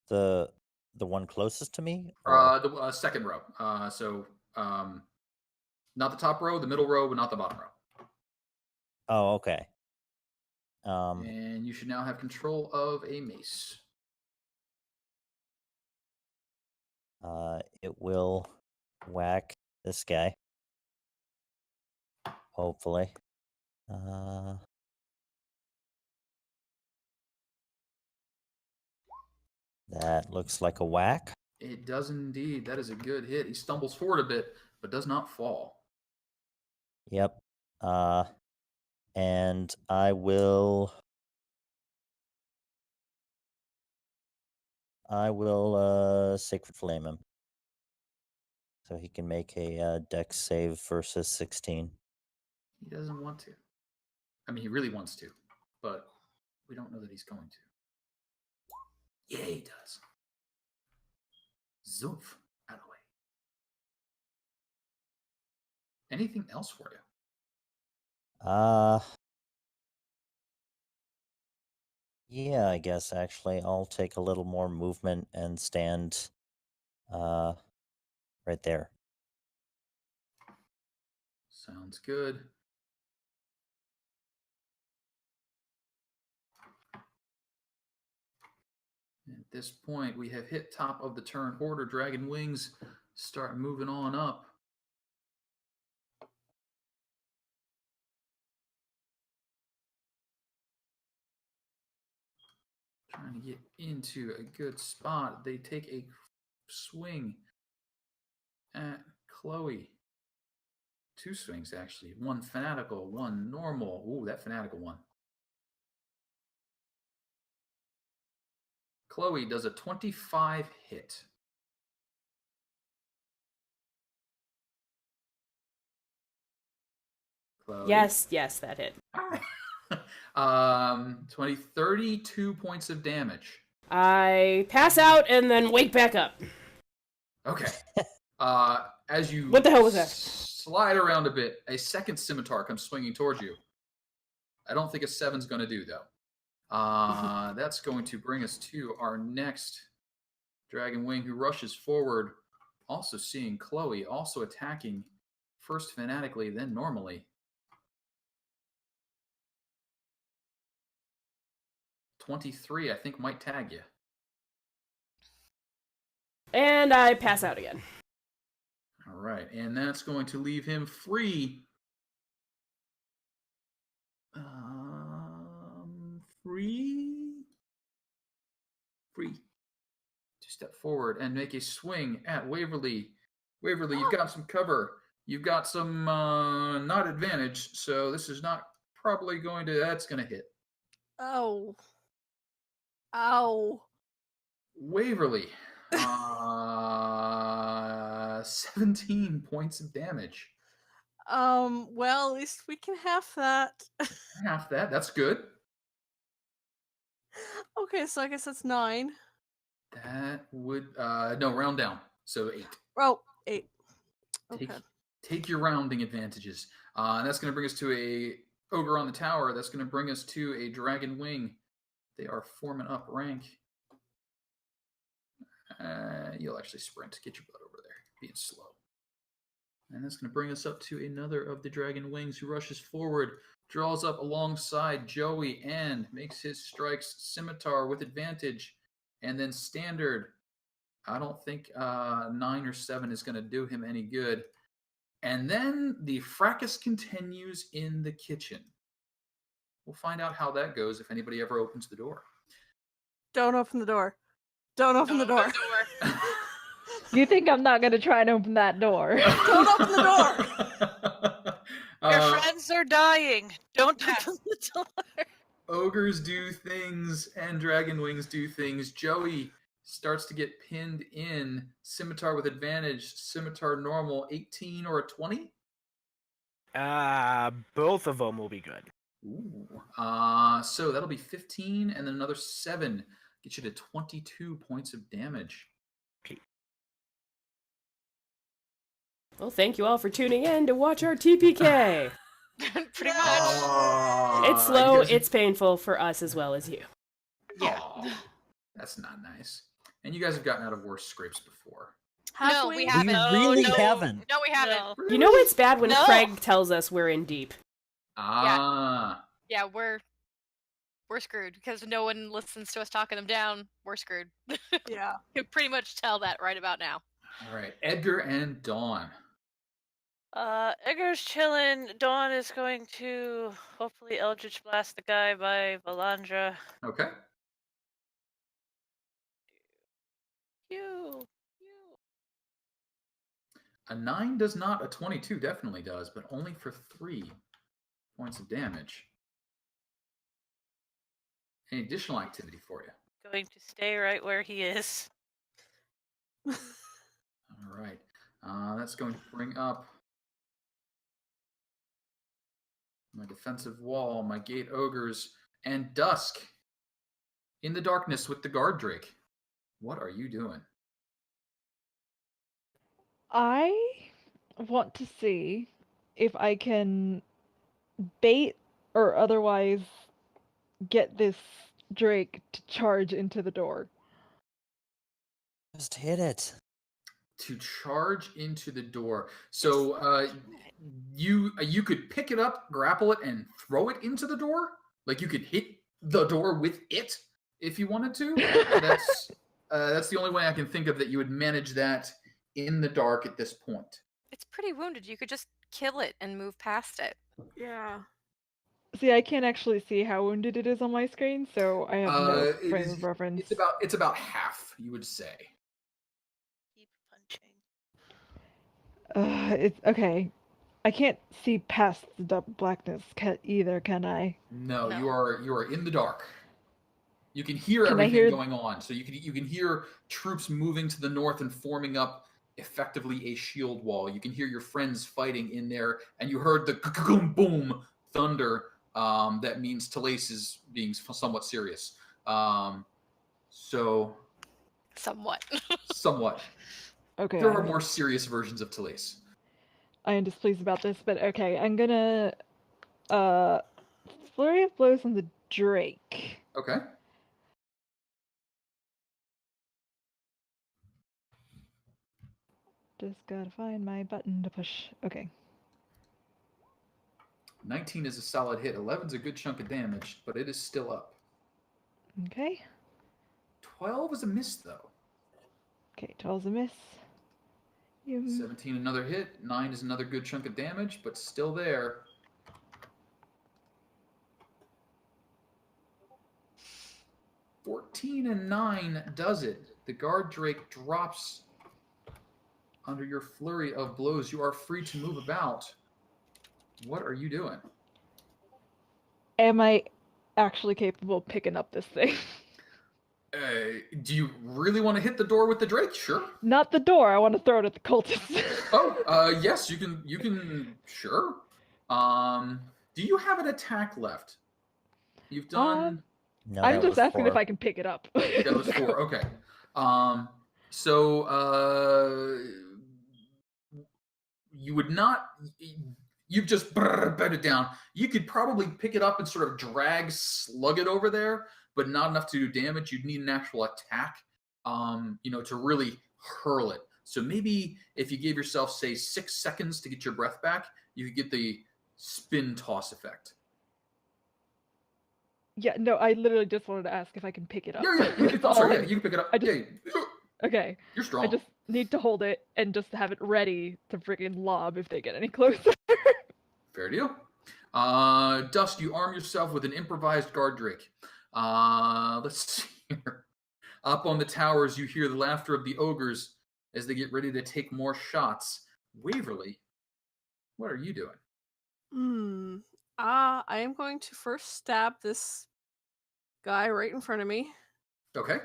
The one closest to me? The second row. Not the top row, the middle row, but not the bottom row. Oh, okay. And you should now have control of a mace. It will whack this guy. Hopefully. That looks like a whack. It does indeed. That is a good hit. He stumbles forward a bit, but does not fall. Yep. And I will Sacred Flame him. So he can make a dex save versus 16. He doesn't want to. I mean, he really wants to, but we don't know that he's going to. Yeah, he does. Zoof. Out of the way. Anything else for you? Yeah, I guess actually I'll take a little more movement and stand right there. Sounds good. At this point, we have hit top of the turn order. Dragon Wings start moving on up. Trying to get into a good spot. They take a swing at Kuhloe. 2 swings, actually. One fanatical, one normal. Ooh, that fanatical one. Kuhloe does a 25 hit. Kuhloe. Yes, that hit. 32 points of damage. I pass out and then wake back up. Okay. As you What the hell was that? Slide around a bit, a second scimitar comes swinging towards you. I don't think a 7's going to do, though. That's going to bring us to our next Dragon Wing, who rushes forward, also seeing Kuhloe, also attacking, first fanatically, then normally. 23, I think, might tag you. And I pass out again. All right, and that's going to leave him free. Free. To step forward and make a swing at Waverly. Waverly, you've got some cover. You've got some not advantage, so this is not probably going to. That's going to hit. Ow. Waverly. 17 points of damage. Well, at least we can half that. Half that. That's good. Okay, so I guess that's 9. That would no, round down. So 8. Oh, 8. Okay. Take your rounding advantages. And that's going to bring us to a ogre on the tower. That's going to bring us to a dragon wing. They are forming up rank. You'll actually sprint. Get your butt over there. Being slow. And that's going to bring us up to another of the dragon wings who rushes forward, draws up alongside Joey, and makes his strikes scimitar with advantage. And then standard. I don't think 9 or 7 is going to do him any good. And then the fracas continues in the kitchen. We'll find out how that goes if anybody ever opens the door. Don't open the door. Don't open the door. You think I'm not going to try and open that door? Don't open the door. Your friends are dying. Don't open the door. Ogres do things and dragon wings do things. Joey starts to get pinned in. Scimitar with advantage, scimitar normal, 18 or a 20? Both of them will be good. Ooh. So that'll be 15 and then another 7. Get you to 22 points of damage. Well, thank you all for tuning in to watch our TPK. Pretty much. It's slow, it's painful for us as well as you. Yeah. That's not nice. And you guys have gotten out of worse scrapes before. No, we haven't. really haven't. No, we haven't. You know it's bad when Craig tells us we're in deep. Yeah, we're screwed because no one listens to us talking them down. We're screwed. Yeah. You can pretty much tell that right about now. All right, Edgar and Dawn. Edgar's chilling. Dawn is going to hopefully Eldritch Blast the guy by Valandra. Okay. You. A 9 does not. A 22 definitely does, but only for 3 points of damage. Any additional activity for you? Going to stay right where he is. All right. That's going to bring up my defensive wall, my gate ogres, and Dusk in the darkness with the guard drake. What are you doing? I want to see if I can bait or otherwise get this drake to charge into the door. Just hit it. To charge into the door. So you could pick it up, grapple it, and throw it into the door. Like you could hit the door with it if you wanted to. That's the only way I can think of that you would manage that in the dark at this point. It's pretty wounded. You could just kill it and move past it. Yeah. See, I can't actually see how wounded it is on my screen, so I have no frame of reference. It's about half, you would say. Keep punching. It's okay. I can't see past the blackness either, can I? No, No. you are in the dark. You can hear Can I everything hear- going on. So you can hear troops moving to the north and forming up effectively a shield wall. You can hear your friends fighting in there, and you heard the boom thunder. That means Telaise is being somewhat serious. So Somewhat. somewhat. Okay. There are more serious versions of Telaise. I am displeased about this, but okay, I'm gonna flurry of blows on the drake. Okay. Just gotta find my button to push. Okay. 19 is a solid hit. 11's a good chunk of damage, but it is still up. Okay. 12 is a miss, though. Okay, 12's a miss. 17 another hit. 9 is another good chunk of damage, but still there. 14 and 9 does it. The guard drake drops under your flurry of blows. You are free to move about. What are you doing? Am I actually capable of picking up this thing? Do you really want to hit the door with the drake? Sure. Not the door. I want to throw it at the cultists. Yes, you can. Sure. Do you have an attack left? You've done. No, I'm that just was asking 4. if I can pick it up. That was 4. Okay. So you would not. You've just bed it down. You could probably pick it up and sort of slug it over there, but not enough to do damage. You'd need an actual attack, to really hurl it. So maybe if you gave yourself, say, 6 seconds to get your breath back, you could get the spin toss effect. Yeah, no, I literally just wanted to ask if I can pick it up. Yeah, you can, you can pick it up. Okay. You're strong. I just need to hold it and just have it ready to freaking lob if they get any closer. Fair deal. Dusk, you arm yourself with an improvised guard drake. Let's see here. Up on the towers, you hear the laughter of the ogres as they get ready to take more shots. Waverly, what are you doing? I am going to first stab this guy right in front of me. Okay.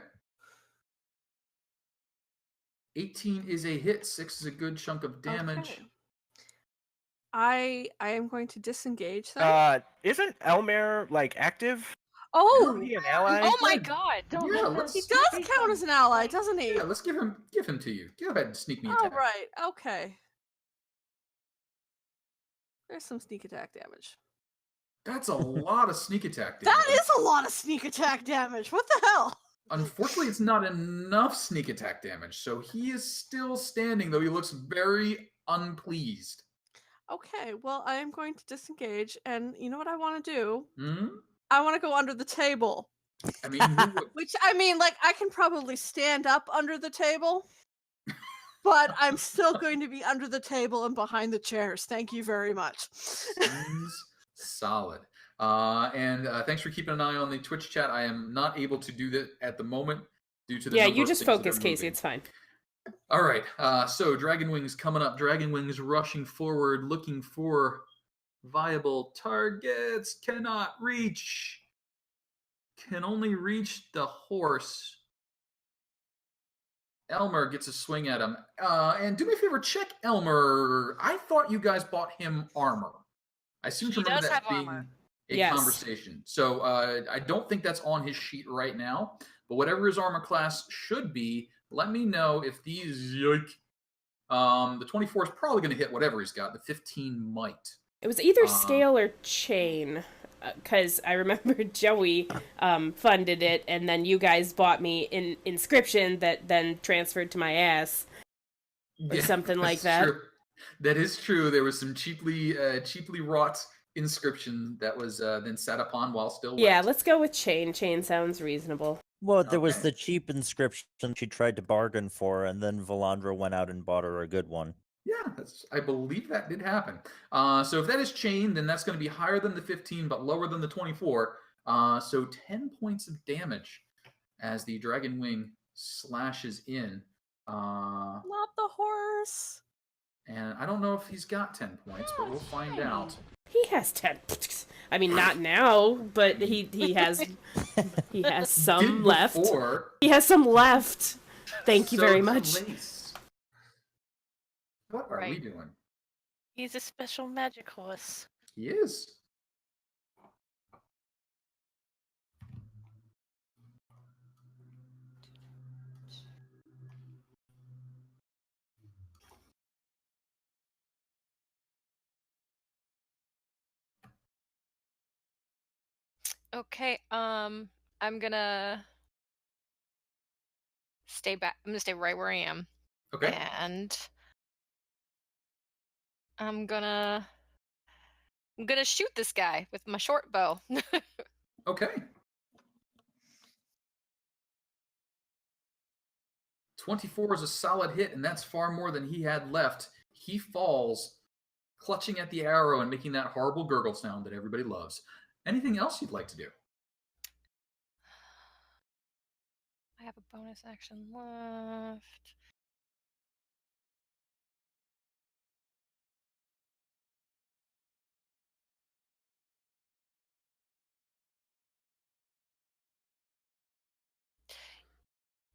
18 is a hit. 6 is a good chunk of damage. Okay. I am going to disengage then. Isn't Elmer like active? Oh, Isn't he an ally? Oh my god! Don't Yeah, let her let's- he does count as an ally, doesn't he? Yeah, let's give him to you. Go ahead and sneak me All attack. right. Okay. There's some sneak attack damage. That's a lot of sneak attack damage. That is a lot of sneak attack damage. What the hell? Unfortunately, it's not enough sneak attack damage, so he is still standing, though he looks very unpleased. Okay, well, I am going to disengage, and you know what I want to do? Hmm? I want to go under the table. I mean, who would- Which, I mean, like, I can probably stand up under the table, but I'm still going to be under the table and behind the chairs. Thank you very much. seems solid. And thanks for keeping an eye on the Twitch chat. I am not able to do that at the moment due to the Yeah, number you of just things that focus, are Casey. moving. It's fine. All right. So Dragon Wings coming up. Dragon Wings rushing forward, looking for viable targets. Cannot reach. Can only reach the horse. Elmer gets a swing at him. And do me a favor, check Elmer. I thought you guys bought him armor. I seem to He remember does that have being armor. a Yes. conversation. So I don't think that's on his sheet right now. But whatever his armor class should be, let me know if these. Yike. The 24 is probably going to hit whatever he's got. The 15 might. It was either scale or chain, because I remember Joey funded it, and then you guys bought me in inscription that then transferred to my ass, or something like that's that. true. That is true. There was some cheaply wrought inscription that was then sat upon while still wet. Yeah, let's go with chain. Chain sounds reasonable. Well, there was Okay. the cheap inscription she tried to bargain for, and then Valandra went out and bought her a good one. Yeah, I believe that did happen. So if that is chain, then that's going to be higher than the 15, but lower than the 24. So 10 points of damage as the Dragon Wing slashes in. Not the horse. And I don't know if he's got 10 points, but we'll find out. He has 10. I mean, not now, but he has some Did left. before. He has some left. Thank you So very much. Telaise, what are we Right. doing? He's a special magic horse. He is. Okay, I'm gonna stay back. I'm gonna stay right where I am. Okay. And I'm gonna shoot this guy with my short bow. Okay. 24 is a solid hit, and that's far more than he had left. He falls, clutching at the arrow and making that horrible gurgle sound that everybody loves. Anything else you'd like to do? I have a bonus action left.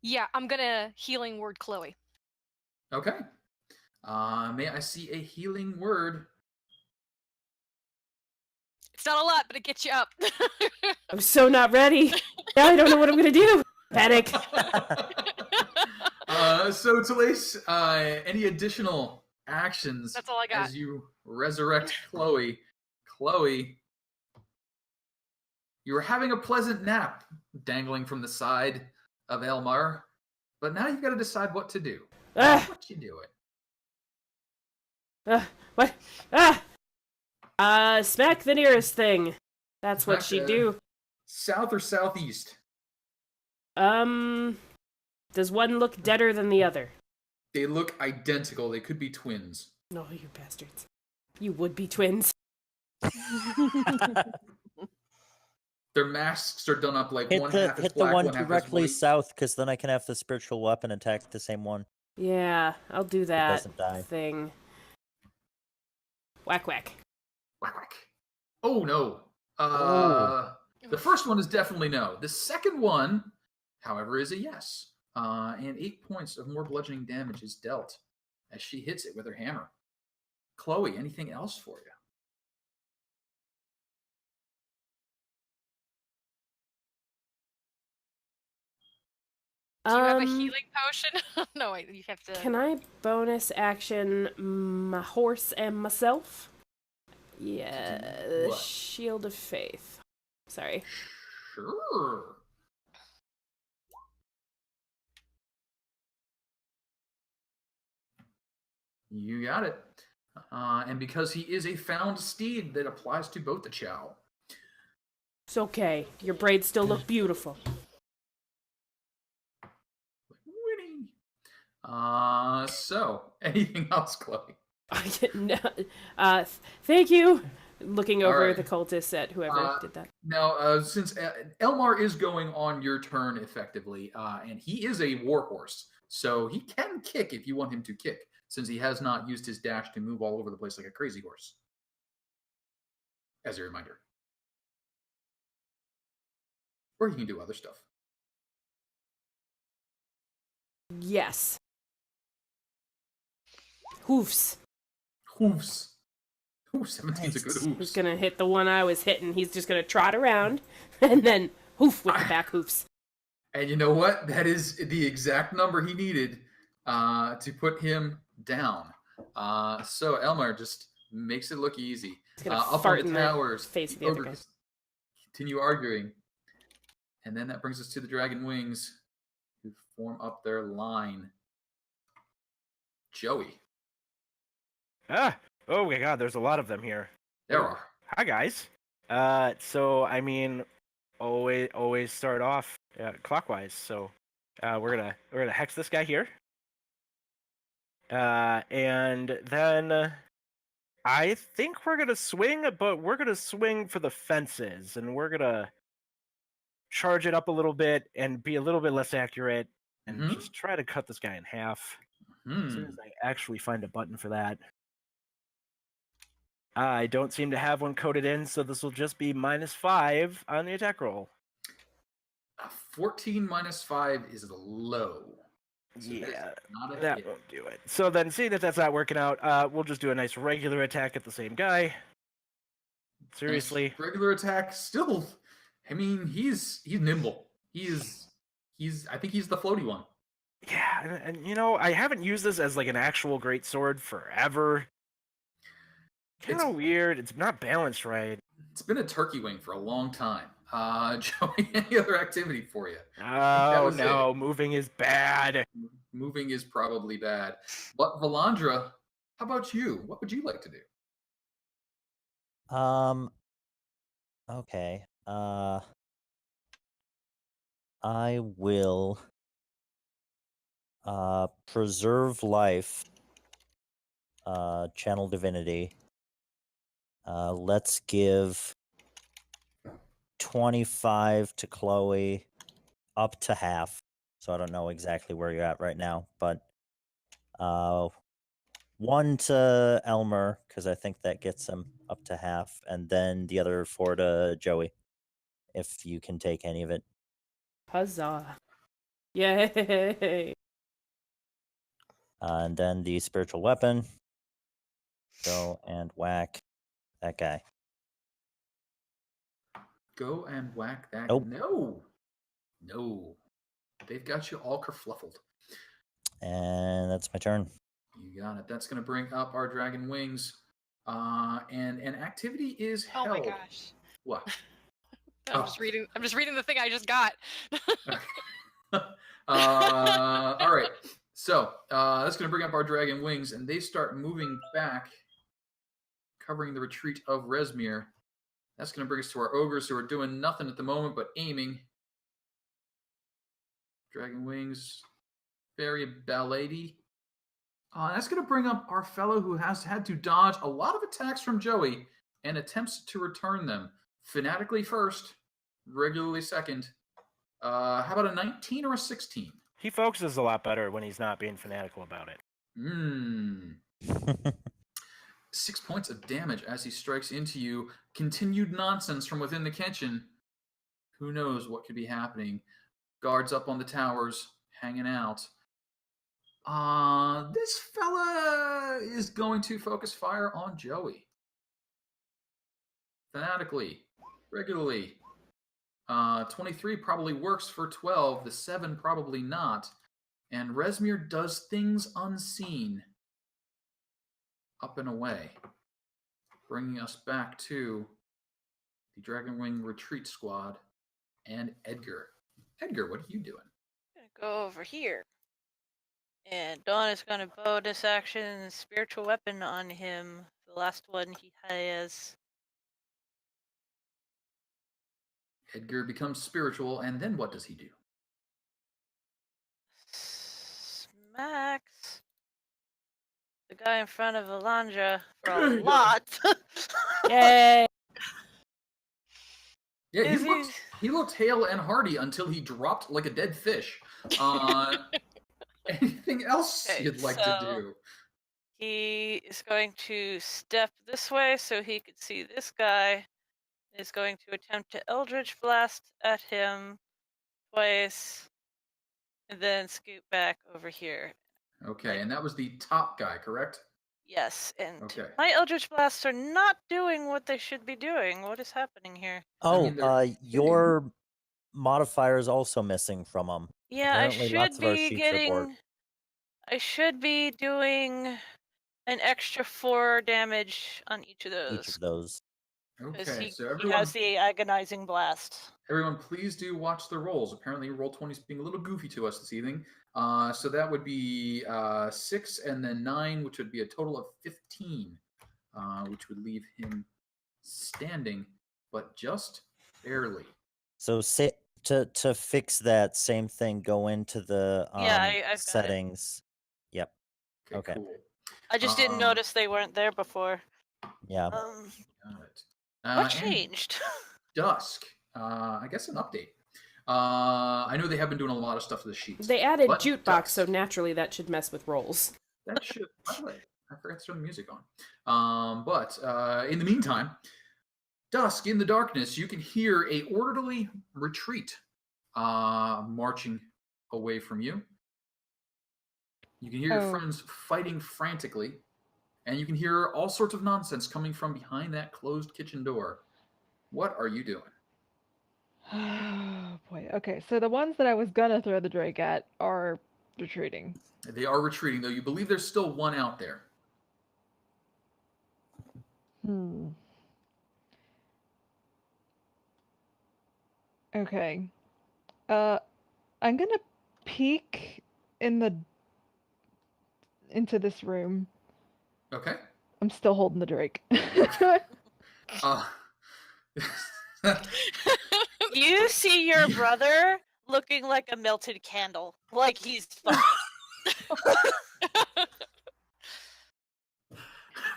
Yeah, I'm gonna healing word Kuhloe. Okay. May I see a healing word? It's not a lot, but it gets you up. I'm so not ready. Now I don't know what I'm gonna do. Panic. So Telaise, any additional actions That's all I got. as you resurrect Kuhloe? Kuhloe, you were having a pleasant nap dangling from the side of Elmar, but now you've got to decide what to do. What you doing? What? Smack the nearest thing. That's what Smack she do. South or southeast? Does one look deader than the other? They look identical. They could be twins. No, you bastards. You would be twins. Their masks are done up like Hit one the half is hit the black, one one half is directly white. south, because then I can have the spiritual weapon attack the same one. Yeah, I'll do that doesn't die. thing. Whack whack. Whack, whack. Oh no. The first one is definitely no. The second one, however, is a yes. and 8 points of more bludgeoning damage is dealt as she hits it with her hammer. Kuhloe, anything else for you? Do you have a healing potion? No, wait, you have to. Can I bonus action my horse and myself? Yeah, What? Shield of Faith. Sorry. Sure. You got it. And because he is a found steed, that applies to both the Chow. It's okay. Your braids still look beautiful. Winning. So, anything else, Chloe? No, thank you. Looking over right. the cultists at whoever did that. Now, since Elmar is going on your turn effectively, and he is a warhorse, so he can kick if you want him to kick, since he has not used his dash to move all over the place like a crazy horse. As a reminder. Or he can do other stuff. Yes. Hoofs. Hoofs. Ooh, 17's a good hoofs. He's gonna hit the one I was hitting. He's just gonna trot around and then hoof with the back hoofs. And you know what? That is the exact number he needed to put him down. So Elmar just makes it look easy. He's gonna up fart on in the the towers, face of the other guy. Continue arguing. And then that brings us to the Dragon Wings, who form up their line. Joey. Oh my god, there's a lot of them here. There are. Hi guys. So I mean, always start off clockwise. So we're gonna hex this guy here. And then I think we're gonna swing, but we're gonna swing for the fences, and we're gonna charge it up a little bit and be a little bit less accurate, and just try to cut this guy in half. As soon as I actually find a button for that. I don't seem to have one coded in, so this will just be -5 on the attack roll. 14 minus 5 is low. So yeah, that won't do it. So then, seeing that that's not working out, we'll just do a nice regular attack at the same guy. Seriously. Regular attack still. I mean, he's nimble. I think he's the floaty one. Yeah, and you know, I haven't used this as like an actual great sword forever. Kind of weird. It's not balanced right. It's been a turkey wing for a long time. Joey, any other activity for you? Oh no, moving is bad. Moving is probably bad. But Valandra, how about you? What would you like to do? Okay. I will preserve life. Channel divinity. Let's give 25 to Kuhloe, up to half. So I don't know exactly where you're at right now, but 1 to Elmer, because I think that gets him up to half, and then the other 4 to Joey, if you can take any of it. Huzzah. Yay! And then the spiritual weapon. Go and whack that guy. Go and whack that. Nope. No. They've got you all kerfluffled. And that's my turn. You got it. That's going to bring up our Dragon Wings. And an activity is held. Oh my gosh. What? I'm just reading the thing I just got. All right. So that's going to bring up our Dragon Wings, and they start moving back, covering the retreat of Rezmir. That's going to bring us to our ogres, who are doing nothing at the moment but aiming. Dragon Wings, very ballady. That's going to bring up our fellow who has had to dodge a lot of attacks from Joey and attempts to return them. Fanatically first, regularly second. How about a 19 or a 16? He focuses a lot better when he's not being fanatical about it. 6 points of damage as he strikes into you. Continued nonsense from within the kitchen. Who knows what could be happening? Guards up on the towers hanging out. This fella is going to focus fire on Joey. Fanatically, regularly. 23 probably works for 12. The 7 probably not. And Rezmir does things unseen. Up and away. Bringing us back to the Dragonwing Retreat Squad and Edgar. Edgar, what are you doing? I'm gonna go over here. And Dawn is gonna bonus action spiritual weapon on him. The last one he has. Edgar becomes spiritual, and then what does he do? Smacks the guy in front of Valandra for a lot. Yay! Yeah, he looked hale and hearty until he dropped like a dead fish. Anything else you'd like to do? He is going to step this way so he could see this guy. Is going to attempt to Eldritch Blast at him twice, and then scoot back over here. Okay, and that was the top guy, correct? Yes, and okay. My Eldritch Blasts are not doing what they should be doing. What is happening here? Oh, your modifier is also missing from them. Yeah, Apparently lots of our sheets are bored. I should be doing an extra 4 damage on each of those. Okay, so he has the agonizing blast. Everyone, please do watch the rolls. Apparently, Roll20 is being a little goofy to us this evening. So that would be 6 and then 9, which would be a total of 15, which would leave him standing, but just barely. So to fix that same thing, go into the I've settings. Yep. Okay. Cool. I just didn't notice they weren't there before. Yeah. Got it. What changed? Dusk. I guess an update. I know they have been doing a lot of stuff to the sheets. They added Jukebox, so naturally that should mess with rolls. That should. By the way, I forgot to turn the music on. But in the meantime, Dusk, in the darkness, you can hear a orderly retreat marching away from you. You can hear your friends fighting frantically. And you can hear all sorts of nonsense coming from behind that closed kitchen door. What are you doing? Oh, boy. Okay, so the ones that I was gonna throw the Drake at are retreating. They are retreating, though. You believe there's still one out there. Okay. I'm gonna peek into this room. Okay. I'm still holding the Drake. You see your brother looking like a melted candle. Like he's fine.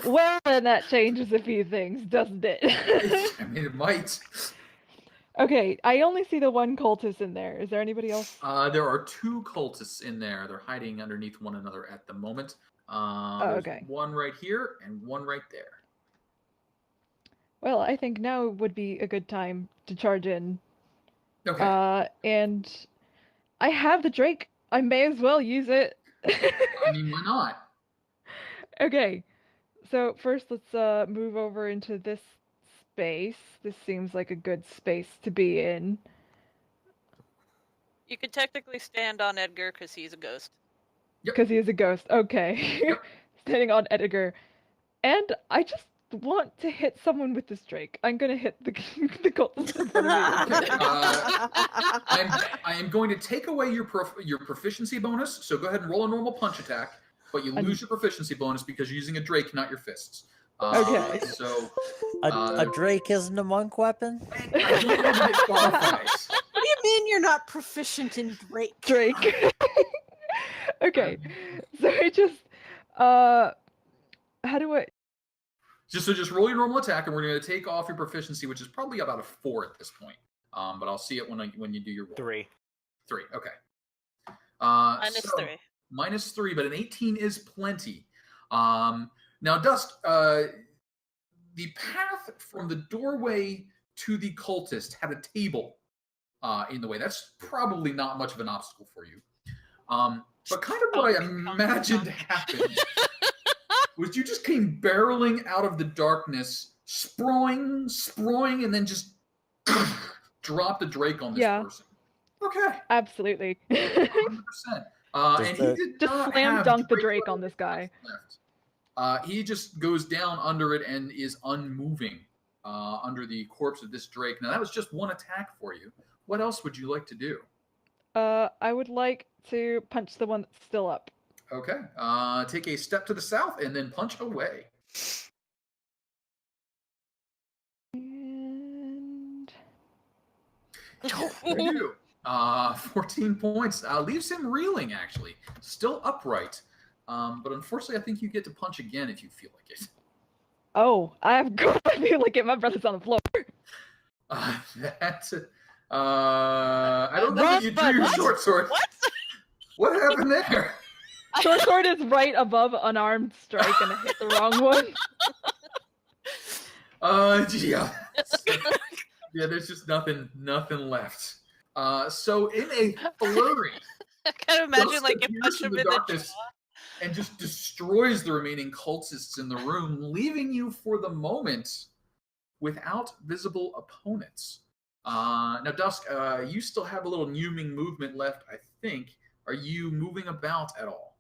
Well, then that changes a few things, doesn't it? I mean, it might. Okay, I only see the one cultist in there. Is there anybody else? There are 2 cultists in there. They're hiding underneath one another at the moment. Okay. One right here and one right there. Well, I think now would be a good time to charge in. Okay. And I have the Drake. I may as well use it. I mean, why not? Okay. So first let's move over into this space. This seems like a good space to be in. You could technically stand on Edgar because he's a ghost. Because he is a ghost. Okay. Yep. Standing on Edgar. And I just want to hit someone with this Drake. I'm gonna hit the cultist in front of me. Okay. I am going to take away your proficiency bonus, so go ahead and roll a normal punch attack, but you lose your proficiency bonus because you're using a Drake, not your fists. Okay. So a Drake isn't a monk weapon? I don't know that it qualifies. What do you mean you're not proficient in Drake? Drake. Okay. So I just how do I just roll your normal attack, and we're going to take off your proficiency, which is probably about a 4 at this point. But I'll see it when you do your roll. 3. 3. Okay. -3. -3, but an 18 is plenty. Now, Dusk, the path from the doorway to the cultist had a table in the way. That's probably not much of an obstacle for you. But kind of what I imagined happened was you just came barreling out of the darkness, sproing, and then just dropped a Drake on this person. Okay. Absolutely. 100%. And he did just not slam have dunk the Drake on this guy. Left. He just goes down under it and is unmoving under the corpse of this Drake. Now, that was just one attack for you. What else would you like to do? I would like to punch the one that's still up. Okay. Take a step to the south and then punch away. And... You do. 14 points. Leaves him reeling, actually. Still upright. But unfortunately, I think you get to punch again if you feel like it. Oh, I feel like it. My brother's on the floor. I don't know that you drew your short sword. What? What happened there? Short sword is right above unarmed strike, and I hit the wrong one. Yeah. Yeah, there's just nothing left. So in a flurry, I kind of imagine like Dusk you punch appears him in in the the darkness jaw. and just destroys the remaining cultists in the room, leaving you for the moment without visible opponents. Now, Dusk, you still have a little Numing movement left, I think. Are you moving about at all?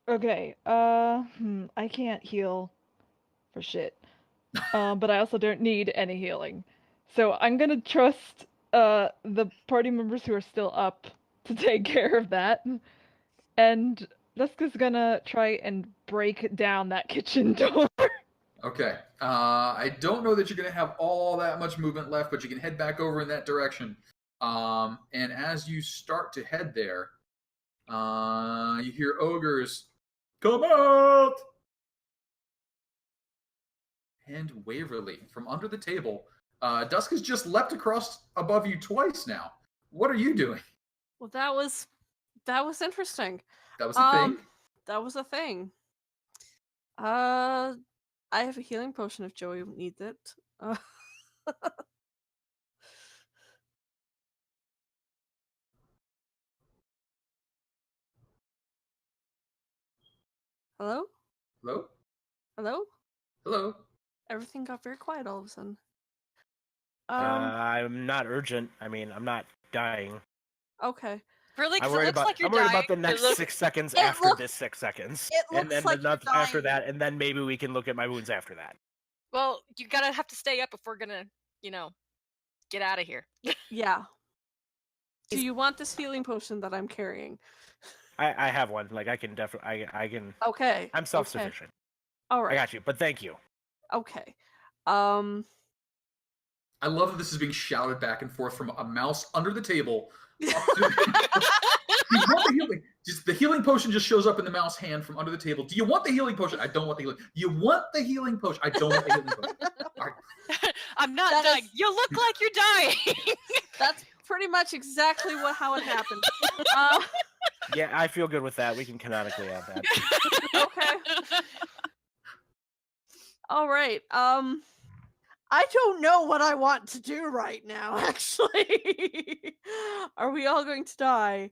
Okay. I can't heal for shit. But I also don't need any healing. So I'm gonna trust the party members who are still up to take care of that. And Dusk is gonna try and break down that kitchen door. Okay. I don't know that you're going to have all that much movement left, but you can head back over in that direction. And as you start to head there, you hear ogres, "Come out!" And Waverly, from under the table, Dusk has just leapt across above you twice now. What are you doing? Well, that was interesting. That was a thing? That was a thing. I have a healing potion if Joey needs it. Hello? Hello? Hello? Hello? Everything got very quiet all of a sudden. I'm not urgent. I mean, I'm not dying. Okay. Really? I'm Because it looks like you're I'm worried dying. about the next 6 seconds after this 6 seconds. It And looks then like you're after dying. that, and then maybe we can look at my wounds after that. Well, you gotta have to stay up if we're gonna, get out of here. Yeah. Do you want this healing potion that I'm carrying? I have one. Like, I can definitely... I can... Okay. I'm self-sufficient. Okay. All right. I got you, but thank you. Okay. I love that this is being shouted back and forth from a mouse under the table. Up to... You want the healing? Just the healing potion just shows up in the mouse hand from under the table. Do you want the healing potion? I don't want the healing. You want the healing potion? I don't want the healing potion. Right. I'm not dying. You look like you're dying. That's pretty much exactly how it happened. Yeah, I feel good with that. We can canonically add that. Okay. All right. I don't know what I want to do right now, actually. Are we all going to die?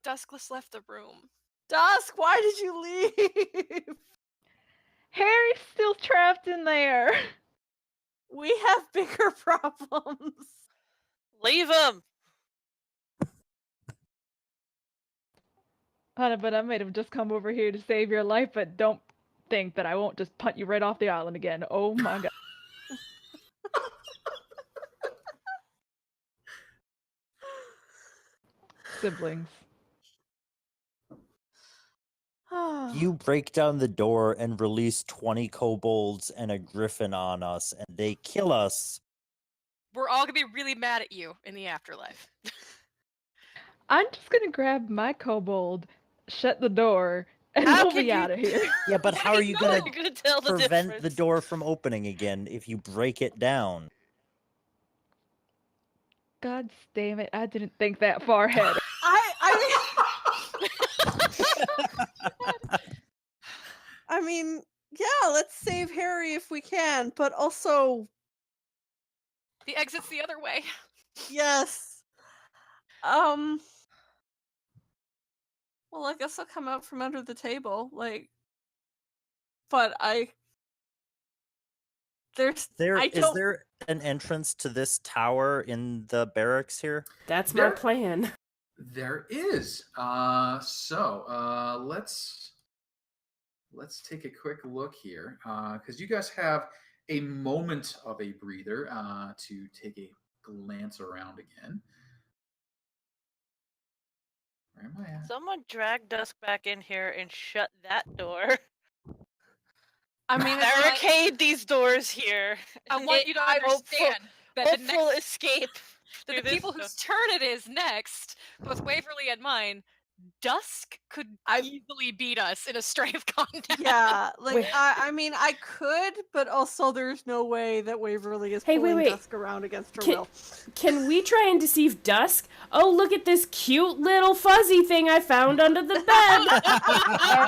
Duskless left the room. Dusk, why did you leave? Harry's still trapped in there. We have bigger problems. Leave him. Honey, but I made him just come over here to save your life, but don't think that I won't just punt you right off the island again. Oh my god. Siblings. You break down the door and release 20 kobolds and a griffin on us, and they kill us. We're all gonna be really mad at you in the afterlife. I'm just gonna grab my kobold, shut the door, and we'll be out of here. Yeah, but how are you gonna tell the prevent difference? the door from opening again if you break it down? God damn it, I didn't think that far ahead. I mean, yeah, let's save Harry if we can, but also The exit's the other way. yes. Well, I guess I'll come out from under the table, but is there an entrance to this tower in the barracks here? That's my plan. There is. Let's take a quick look here, because you guys have a moment of a breather to take a glance around again. Where am I at? Someone drag Dusk back in here and shut that door. I mean, barricade these doors here. I want you to understand that hopeful escape. The people whose turn it is next, both Waverly and mine, Dusk could easily beat us in a strength contest. Yeah, I mean, I could, but also there's no way that Waverly is pulling Dusk around against her will. Can we try and deceive Dusk? Oh, look at this cute little fuzzy thing I found under the bed.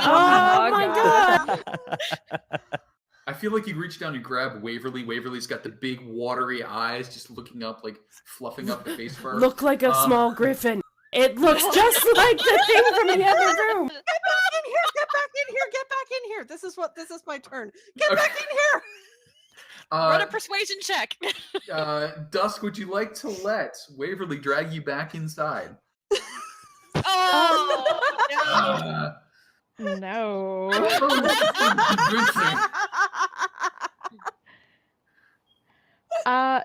Oh my god. I feel like you reach down and grab Waverly. Waverly's got the big watery eyes, just looking up, fluffing up the face fur. Look like a small griffin. It looks just like the thing from the other room. Get back in here! Get back in here! Get back in here! This is my turn. Get back in here! Run a persuasion check. Dusk, would you like to let Waverly drag you back inside? Oh no! No.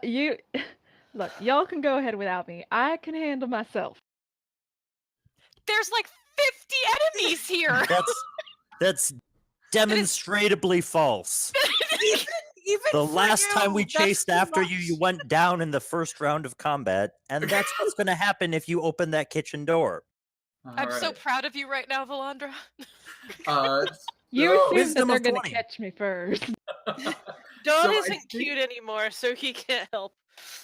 You look. Y'all can go ahead without me. I can handle myself. There's 50 enemies here. That's demonstrably false. Even the last time we chased after you, you went down in the first round of combat, and that's what's going to happen if you open that kitchen door. I'm so proud of you right now, Valandra. You assume that they're going to catch me first. Dawn isn't cute anymore, so he can't help.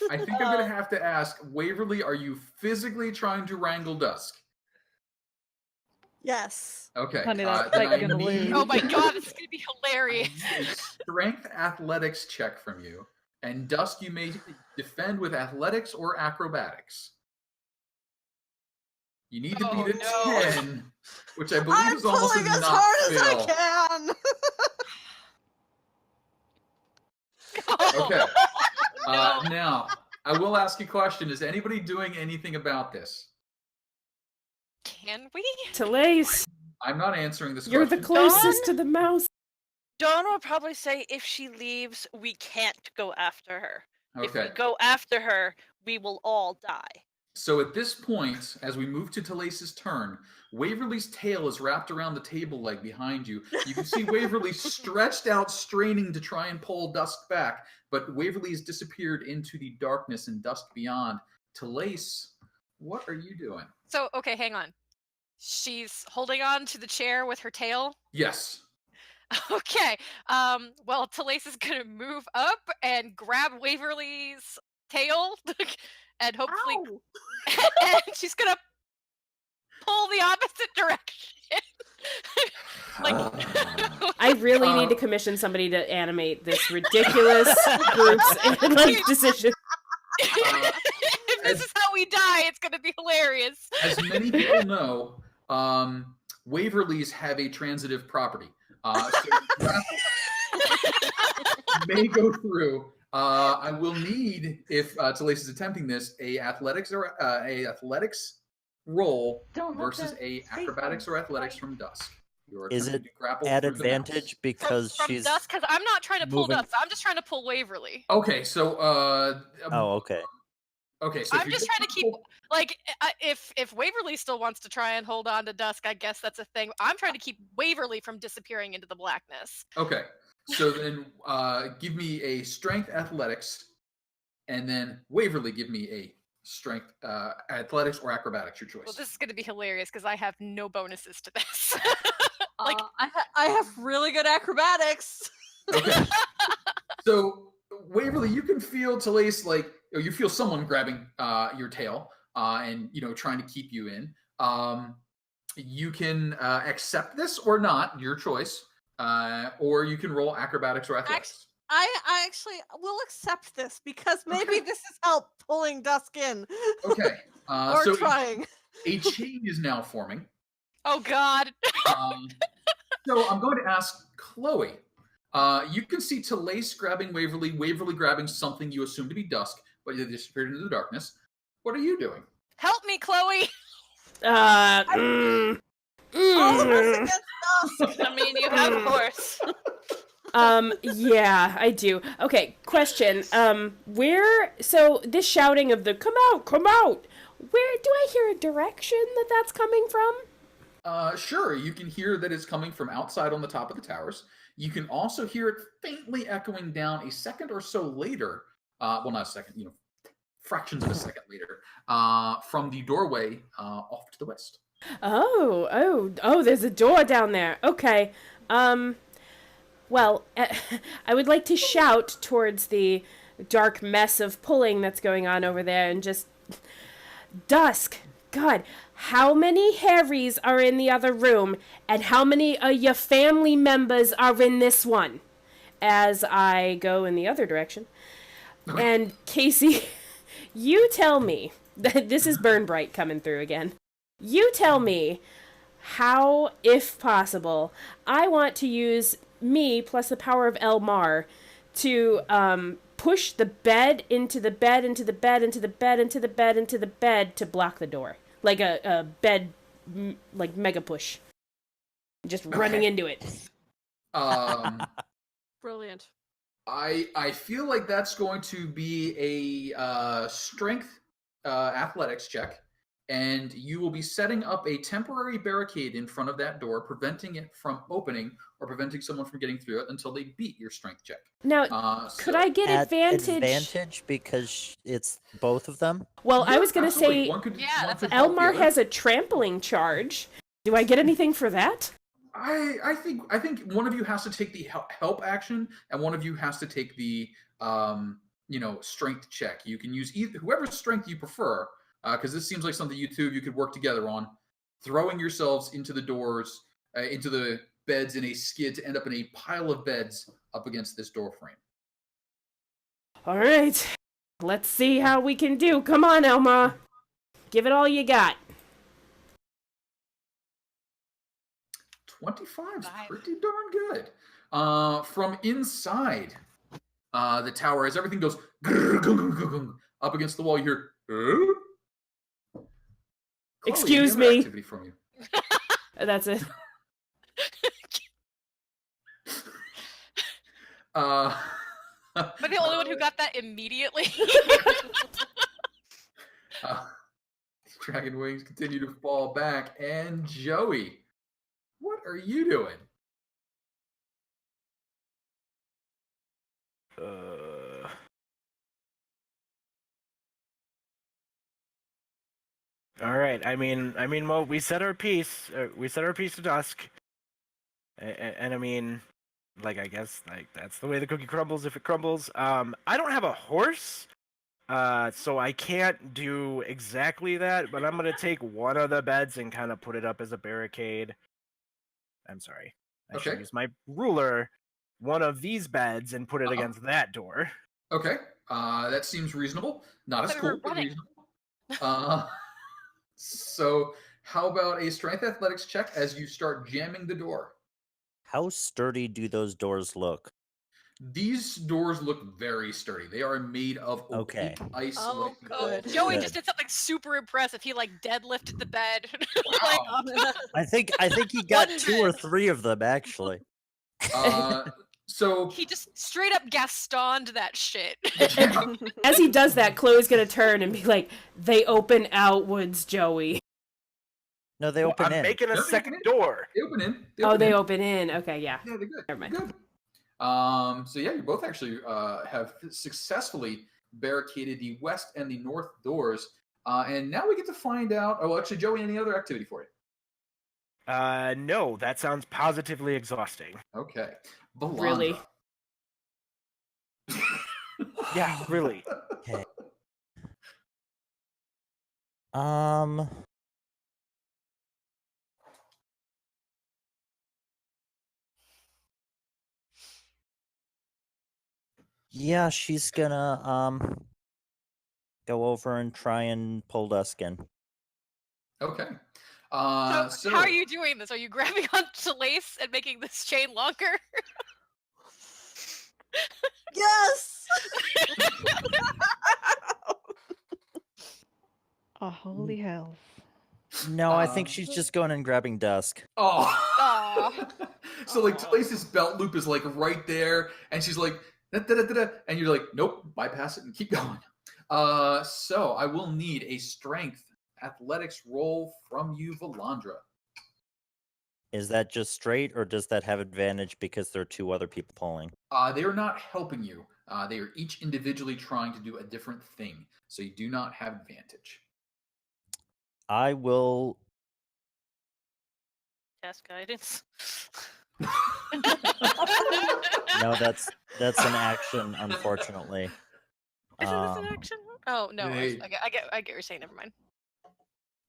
I think I'm going to have to ask, Waverly, are you physically trying to wrangle Dusk? Yes. Okay. Honey, that's gonna lose. Oh my god, this is gonna be hilarious. A strength athletics check from you, and Dusk, you may defend with athletics or acrobatics. You need to beat a 10, which I believe is almost a as not hard fail. as I can. Okay. Now, I will ask you a question. Is anybody doing anything about this? Can we? Telaise. I'm not answering this You're question. the closest to the mouse. Dawn will probably say if she leaves, we can't go after her. Okay. If we go after her, we will all die. So at this point, as we move to Telaise's turn, Waverly's tail is wrapped around the table leg behind you. You can see Waverly stretched out, straining to try and pull Dusk back, but Waverly has disappeared into the darkness and dusk beyond. Telaise, what are you doing? So, okay, hang on. She's holding on to the chair with her tail? Yes. Okay. Well, Telaise is going to move up and grab Waverly's tail and hopefully... and she's going to pull the opposite direction. I really need to commission somebody to animate this ridiculous group's decision. If this is how we die, it's going to be hilarious. As many people know, Waverlys have a transitive property. So may go through. I will need, if Telaise is attempting this, a athletics roll versus a acrobatics or athletics from Dusk. Is it at advantage because from she's Dusk? Because I'm not trying to pull moving... Dusk. I'm just trying to pull Waverly. Okay, so okay. Okay, so I'm just trying to keep if Waverly still wants to try and hold on to Dusk, I guess that's a thing. I'm trying to keep Waverly from disappearing into the blackness. Okay, so then give me a strength athletics, and then Waverly give me a strength athletics or acrobatics, your choice. Well, this is going to be hilarious because I have no bonuses to this. I have really good acrobatics. Okay, so Waverly, you can feel Telaise or you feel someone grabbing your tail and trying to keep you in. You can accept this or not, your choice, or you can roll acrobatics or athletics. I actually will accept this because maybe this is help pulling Dusk in. Okay. Or So trying. a chain is now forming. Oh God. So I'm going to ask Kuhloe. You can see Telaise grabbing Waverly, Waverly grabbing something you assume to be Dusk, but they disappeared into the darkness. What are you doing? Help me, Chloe. All of us against Dusk. I mean, you have a horse. Yeah, I do. Okay, question. So this shouting of the come out, where do I hear a direction that's coming from? Sure, you can hear that it's coming from outside on the top of the towers. You can also hear it faintly echoing down a second or so later. Well, not a second, fractions of a second later, from the doorway off to the west. Oh, there's a door down there. Okay. Well, I would like to shout towards the dark mess of pulling that's going on over there and just... Dusk, God, how many Harrys are in the other room, and how many of your family members are in this one? As I go in the other direction. And Casey, you tell me, this is Burn Bright coming through again. You tell me how, if possible, I want to use me plus the power of Elmar to push the bed into the bed, into the bed, into the bed, into the bed, into the bed to block the door. Like a bed, like mega push. Just running into it. Brilliant. I feel like that's going to be a strength athletics check, and you will be setting up a temporary barricade in front of that door, preventing it from opening or preventing someone from getting through it until they beat your strength check. Now, could I get advantage? Advantage because it's both of them? Well, I was going to say, Elmar has a trampling charge. Do I get anything for that? I think one of you has to take the help action, and one of you has to take the strength check. You can use whoever's strength you prefer, because this seems like something you two of you could work together on. Throwing yourselves into the doors, into the beds in a skid to end up in a pile of beds up against this door frame. All right, let's see how we can do. Come on, Elma, give it all you got. 25's pretty darn good. From inside the tower, as everything goes up against the wall, you hear, excuse me. Activity from you. That's it. But the only one who got that immediately. Dragon wings continue to fall back, and Joey, what are you doing? All right. I mean, well, we said our piece. We said our piece to Dusk, and I mean, like, I guess, like, that's the way the cookie crumbles if it crumbles. I don't have a horse, so I can't do exactly that. But I'm gonna take one of the beds and kind of put it up as a barricade. I'm sorry. I should use my ruler, one of these beds, and put it against that door. Okay. That seems reasonable. Not as cool, but reasonable. So how about a strength athletics check as you start jamming the door? How sturdy do those doors look? These doors look very sturdy. They are made of opaque ice. Oh, good. Joey just did something super impressive. He like deadlifted the bed. I think he got 2 or 3 of them actually. So he just straight up Gastoned that shit. As he does that, Chloe's gonna turn and be like, "They open outwards, Joey." No, they open in. I'm making a second door. They open in. They open in. Okay, yeah. Yeah, they're good. Never mind. Good. So yeah, you both actually have successfully barricaded the west and the north doors. And now we get to find out. Oh, actually, Joey, any other activity for you? No, that sounds positively exhausting. Okay. Valandra. Really? Yeah, really. Okay. Yeah, she's gonna go over and try and pull Dusk in. Okay. So, how are you doing this? Are you grabbing onto Telaise and making this chain longer? Yes. Oh, holy hells. No, I think she's just going and grabbing Dusk. Oh. Aw. So like Telace's belt loop is like right there, and she's like, da-da-da-da-da, and you're like, nope, bypass it and keep going. So I will need a strength athletics roll from you, Valandra. Is that just straight, or does that have advantage because there are two other people pulling? They are not helping you. They are each individually trying to do a different thing, so you do not have advantage. I will. Cast guidance. No, that's an action, unfortunately. Isn't this an action? Oh no, Hey. I get what you're saying. Never mind.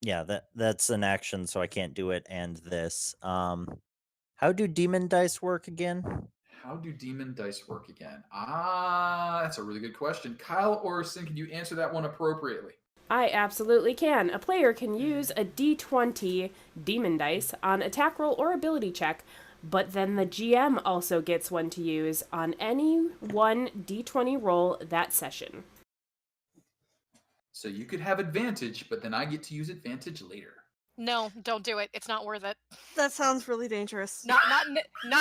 Yeah, that's an action, so I can't do it. And this. How do demon dice work again? How do demon dice work again? That's a really good question. Kyle Orson, can you answer that one appropriately? I absolutely can. A player can use a d20 demon dice on attack roll or ability check, but then the GM also gets one to use on any one d20 roll that session. So you could have advantage, but then I get to use advantage later. No, don't do it. It's not worth it. That sounds really dangerous. Not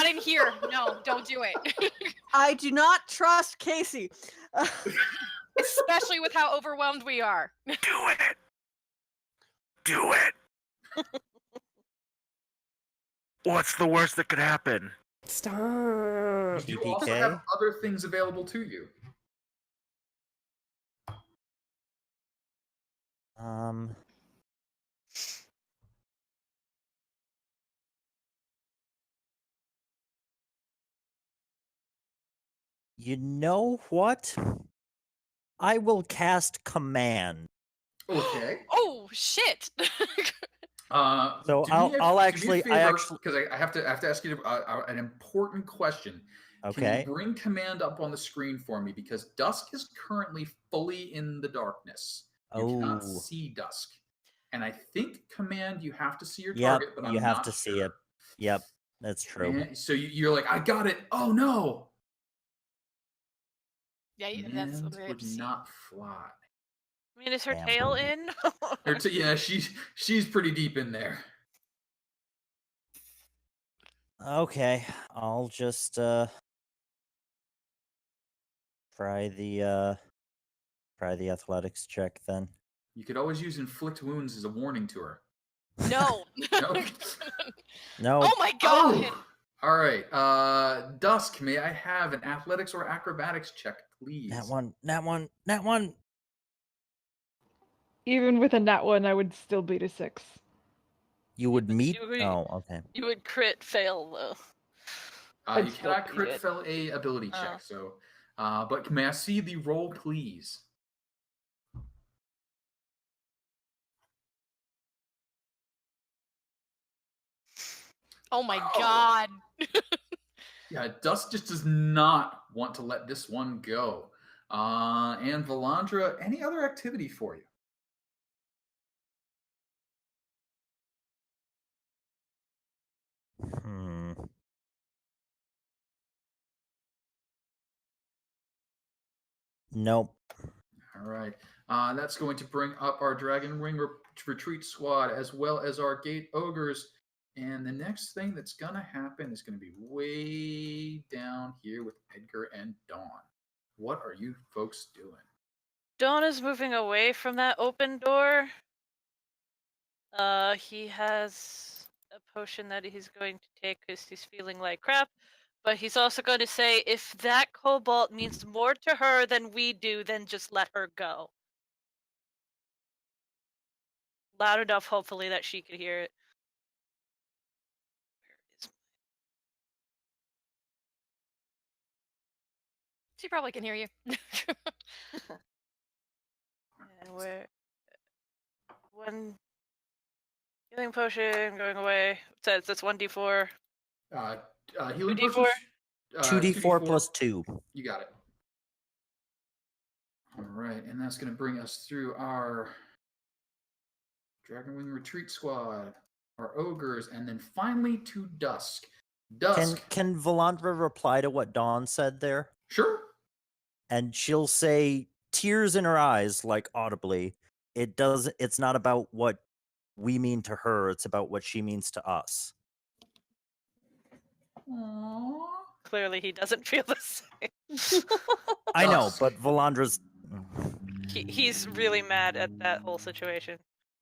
in here. No, don't do it. I do not trust Casey. Especially with how overwhelmed we are. Do it. Do it. What's the worst that could happen? Stop. You also have other things available to you. You know what? I will cast Command. Okay. Oh shit. So I'll actually, because I have to ask you an important question. Okay. Can you bring Command up on the screen for me? Because Dusk is currently fully in the darkness. You cannot see Dusk. And I think Command, you have to see your target, but I'm you have not to sure. see it. Yep, that's true. And so you're like, I got it. Oh no. Yeah, that's Command very would not fly. I mean, is her Damn. tail in? Yeah, she's pretty deep in there. Okay, I'll just try the athletics check then. You could always use inflict wounds as a warning to her. No. No. No. Oh my god. Oh! All right. Dusk, may I have an athletics or acrobatics check, please? That one. Even with a nat 1, I would still beat a 6. You would meet? You would- Oh, okay. You would crit fail though. You cannot crit it. fail a ability check. So, but may I see the roll, please? Oh my god. Yeah, Dusk just does not want to let this one go. And Valandra, any other activity for you? Nope. All right. That's going to bring up our Dragon Ring Retreat Squad as well as our Gate Ogres. And the next thing that's going to happen is going to be way down here with Edgar and Dawn. What are you folks doing? Dawn is moving away from that open door. He has a potion that he's going to take because he's feeling like crap. But he's also going to say, if that cobalt means more to her than we do, then just let her go. Loud enough, hopefully, that she could hear it. She probably can hear you. And where? One healing potion going away. It says that's 1d4. Healing 2d4? potions? 2d4 plus 2. You got it. All right, and that's going to bring us through our Dragonwing Retreat Squad, our ogres, and then finally to Dusk. Dusk. Can Valandra reply to what Dawn said there? Sure. And she'll say, tears in her eyes, like audibly. It's not about what we mean to her, it's about what she means to us. Aww. Clearly, he doesn't feel the same. I know, but Valandra's... He's really mad at that whole situation.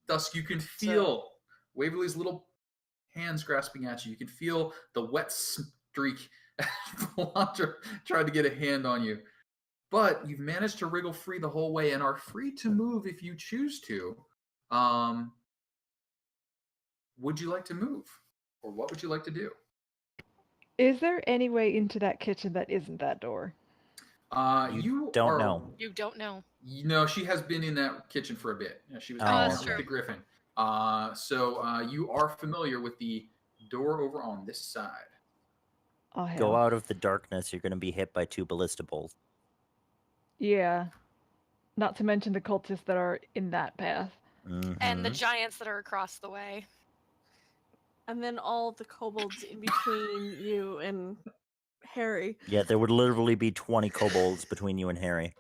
Dusk, you can feel Waverly's little hands grasping at you. You can feel the wet streak as Valandra tried to get a hand on you. But you've managed to wriggle free the whole way and are free to move if you choose to. Would you like to move? Or what would you like to do? Is there any way into that kitchen that isn't that door? You don't know. You don't know. You know, she has been in that kitchen for a bit. She was that's with the Griffin. So you are familiar with the door over on this side. Oh, hell. Go out of the darkness, you're going to be hit by 2 ballista bolts. Yeah. Not to mention the cultists that are in that path. Mm-hmm. And the giants that are across the way. And then all the kobolds in between you and Harry. Yeah, there would literally be 20 kobolds between you and Harry.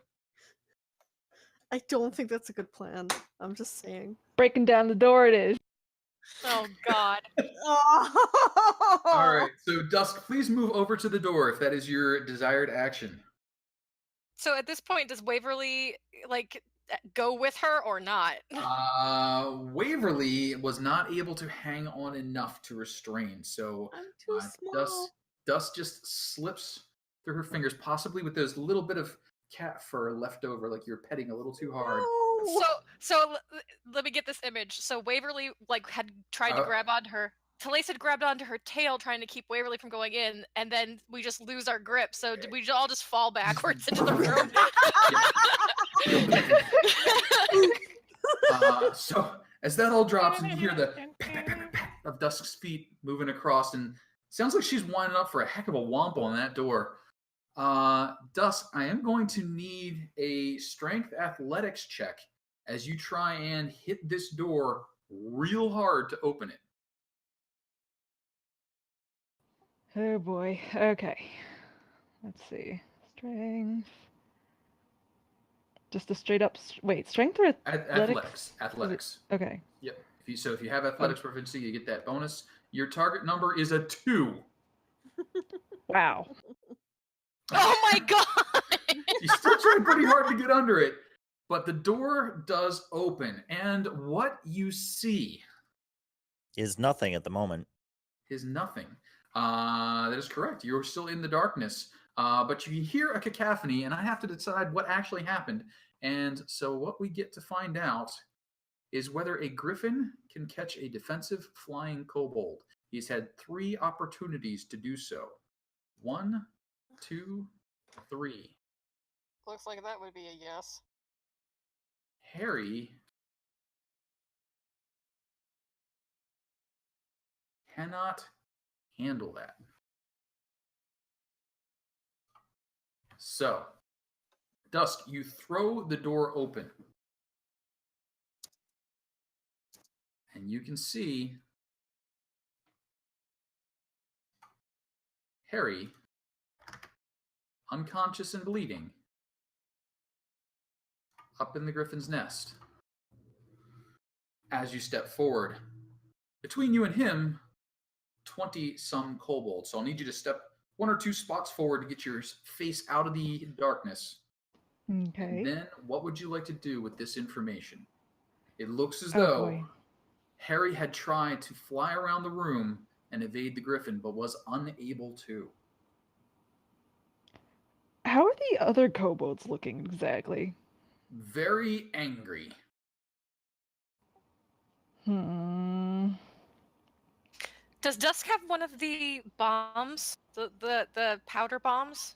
I don't think that's a good plan. I'm just saying. Breaking down the door it is. Oh, God. All right, so Dusk, please move over to the door if that is your desired action. So at this point, does Waverly, go with her or not? Waverly was not able to hang on enough to restrain, so I'm too small. Dusk just slips through her fingers, possibly with those little bit of cat fur left over, like you're petting a little too hard. No. So let me get this image. So Waverly had tried to grab onto her. Telaise had grabbed onto her tail, trying to keep Waverly from going in, and then we just lose our grip. So did we all just fall backwards into the room? So as that all drops, and you hear the pat, pat, pat, pat of Dusk's feet moving across, and sounds like she's winding up for a heck of a womp on that door. Dusk, I am going to need a strength athletics check as you try and hit this door real hard to open it. Oh boy. Okay. Let's see. Strength. Just a straight up. Wait, strength or athletics? Athletics. Okay. Yep. If you have athletics proficiency, you get that bonus. Your target number is a 2. Wow. Oh my God! She's still trying pretty hard to get under it, but the door does open, and what you see Is nothing at the moment. is nothing. That is correct. You're still in the darkness, but you hear a cacophony, and I have to decide what actually happened. And so what we get to find out is whether a griffin can catch a defensive flying kobold. He's had 3 opportunities to do so. 1, 2, 3. Looks like that would be a yes. Harry cannot handle that. So, Dusk, you throw the door open. And you can see Harry, unconscious and bleeding, up in the griffin's nest. As you step forward, between you and him, 20-some kobolds. So I'll need you to step 1 or 2 spots forward to get your face out of the darkness. Okay. And then what would you like to do with this information? It looks as though boy. Harry had tried to fly around the room and evade the griffin, but was unable to. How are the other kobolds looking exactly? Very angry. Does Dusk have one of the bombs? The powder bombs?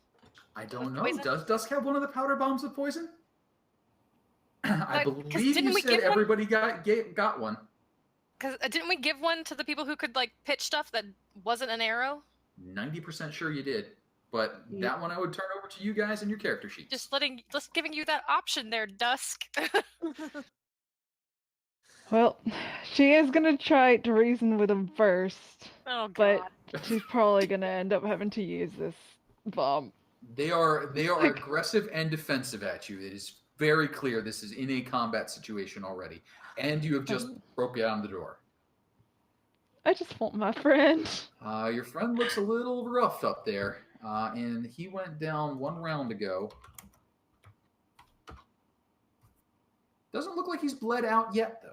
I don't know. Poison? Does Dusk have one of the powder bombs of poison? I believe didn't you we said give one? everybody got one. Because didn't we give one to the people who could pitch stuff that wasn't an arrow? 90% sure you did. But that one I would turn over over to you guys and your character sheets. Just giving you that option there, Dusk. Well, she is gonna try to reason with him first. Oh but god. she's probably gonna end up having to use this bomb. They are aggressive and defensive at you. It is very clear this is in a combat situation already, and you have just broke down the door. I just want my friend. Your friend looks a little rough up there, and he went down 1 round ago. Doesn't look like he's bled out yet, though.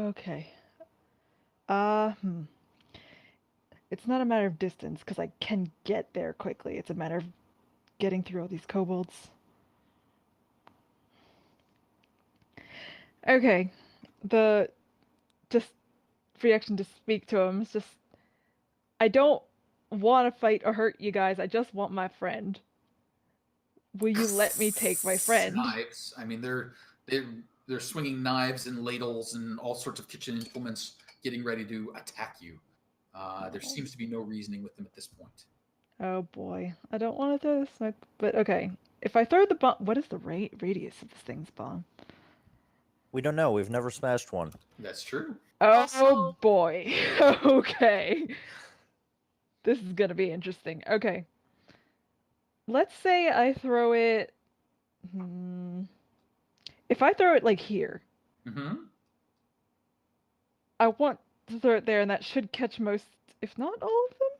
Okay. It's not a matter of distance, because I can get there quickly. It's a matter of getting through all these kobolds. Okay. The reaction to speak to him is just, I don't want to fight or hurt you guys. I just want my friend. Will you let me take my friend? Knives. I mean, they're swinging knives and ladles and all sorts of kitchen implements, getting ready to attack you. There seems to be no reasoning with them at this point. Oh boy, I don't want to throw the smoke, but okay. If I throw the bomb, what is the radius of this thing's bomb? We don't know. We've never smashed one. That's true. Oh boy. Okay. This is gonna be interesting. Okay. Let's say I throw it... If I throw it like here, I want to throw it there, and that should catch most, if not all of them?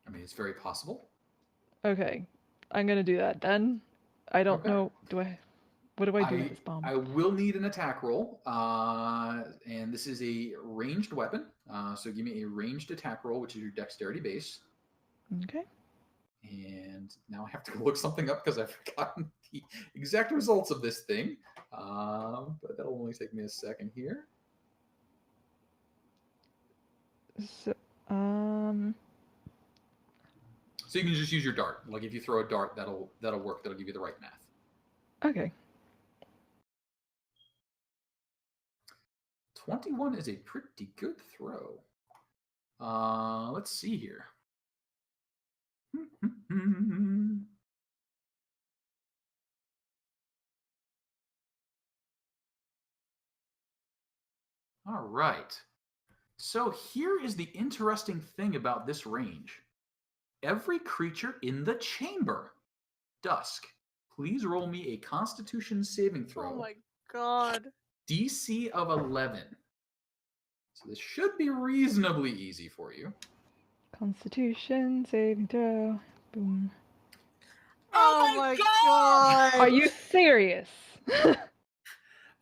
I mean, it's very possible. Okay. I'm gonna do that then. I don't know. What do I do with this bomb? I will need an attack roll, and this is a ranged weapon. So give me a ranged attack roll, which is your dexterity base. Okay. And now I have to look something up because I've forgotten the exact results of this thing. But that'll only take me a second here. So, So you can just use your dart. Like if you throw a dart, that'll work. That'll give you the right math. Okay. 21 is a pretty good throw. Let's see here. All right. So here is the interesting thing about this range. Every creature in the chamber. Dusk, please roll me a Constitution saving throw. Oh my god. DC of 11. So this should be reasonably easy for you. Constitution saving throw. Boom. Oh my god. Are you serious? So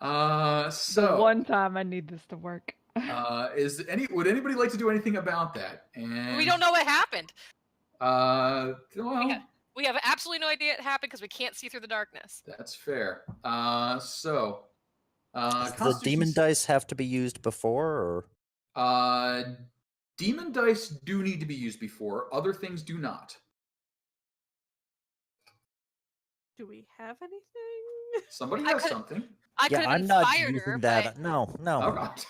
the one time I need this to work. Would anybody like to do anything about that? And We don't know what happened. Well, We have absolutely no idea it happened because we can't see through the darkness. That's fair. Does the demon dice have to be used before, or? Demon dice do need to be used before. Other things do not. Do we have anything? Somebody has something. I'm not using that. No.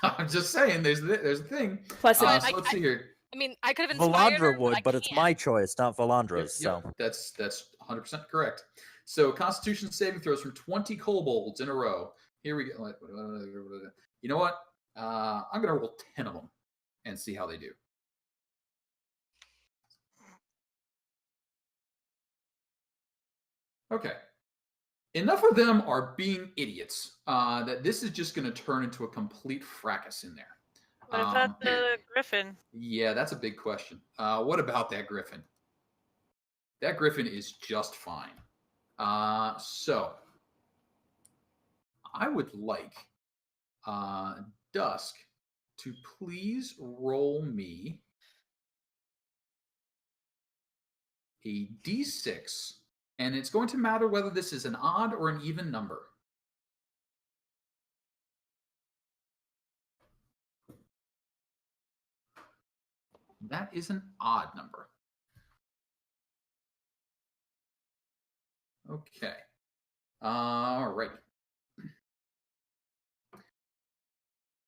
I'm just saying. There's a thing. Plus, so let's see here. I mean, I could have inspired Valandra her, would, but it's my choice, not Valandra's. Yep, so that's 100% correct. So Constitution saving throws from 20 kobolds in a row. Here we go. You know what? I'm gonna roll 10 of them and see how they do. Okay. Enough of them are being idiots that this is just going to turn into a complete fracas in there. What about the griffin? Yeah, that's a big question. What about that griffin? That griffin is just fine. So, I would like Dusk to please roll me a d6, and it's going to matter whether this is an odd or an even number. That is an odd number. Okay. All right.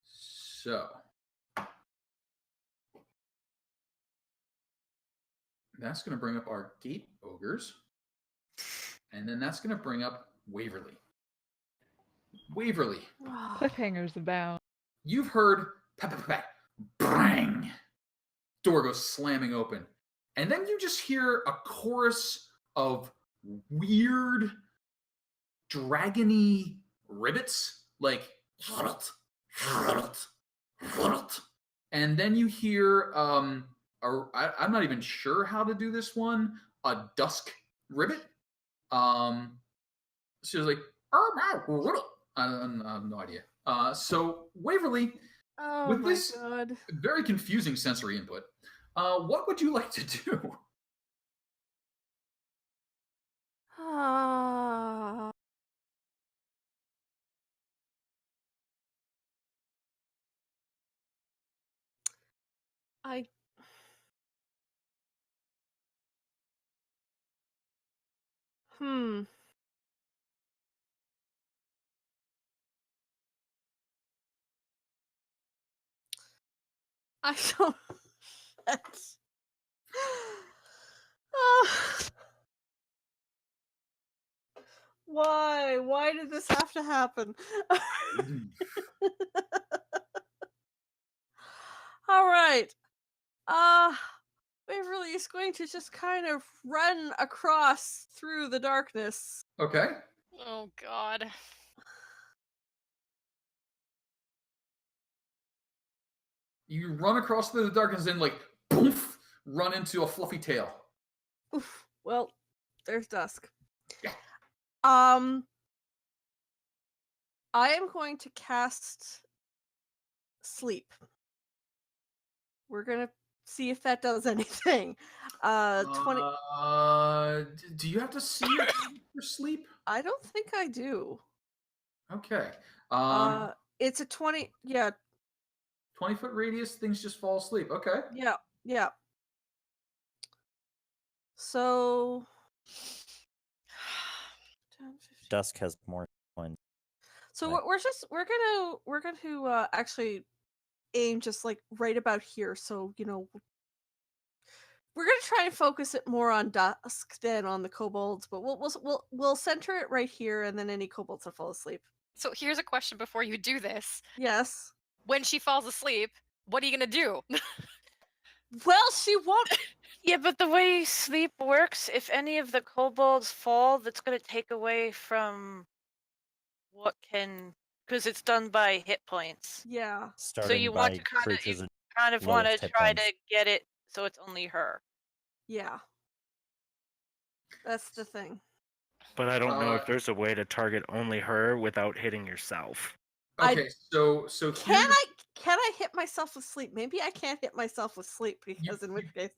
So. That's going to bring up our gate ogres. And then that's going to bring up Waverly. Waverly. Cliffhangers abound. You've heard bang. Door goes slamming open. And then you just hear a chorus of weird dragony ribbits, like and then you hear I'm not even sure how to do this one, a Dusk ribbit. She was like, I have no idea. So Waverly, with this very confusing sensory input, what would you like to do? I don't. Why? Why did this have to happen? All right. Waverly is going to just kind of run across through the darkness. Okay. Oh, God. You run across the darkness and, like, poof, run into a fluffy tail. Oof. Well, there's Dusk. Yeah. I am going to cast Sleep. We're gonna see if that does anything. 20. Do you have to see it for sleep? I don't think I do. Okay. It's a 20. Yeah. 20-foot radius. Things just fall asleep. Okay. Yeah. Yeah. So. 10, 15. Dusk has more points. So Right. we're gonna actually aim just like right about here. So we're gonna try and focus it more on Dusk than on the kobolds, but we'll center it right here, and then any kobolds will fall asleep. So here's a question before you do this. Yes. When she falls asleep, what are you gonna do? Well, she won't. Yeah, but the way sleep works, if any of the kobolds fall, that's going to take away from what can, because it's done by hit points. Yeah. Starting so you want to kind of want to try to get it so it's only her. Yeah. That's the thing. But I don't know if there's a way to target only her without hitting yourself. Okay, so can I hit myself with sleep? Maybe I can't hit myself with sleep because in which case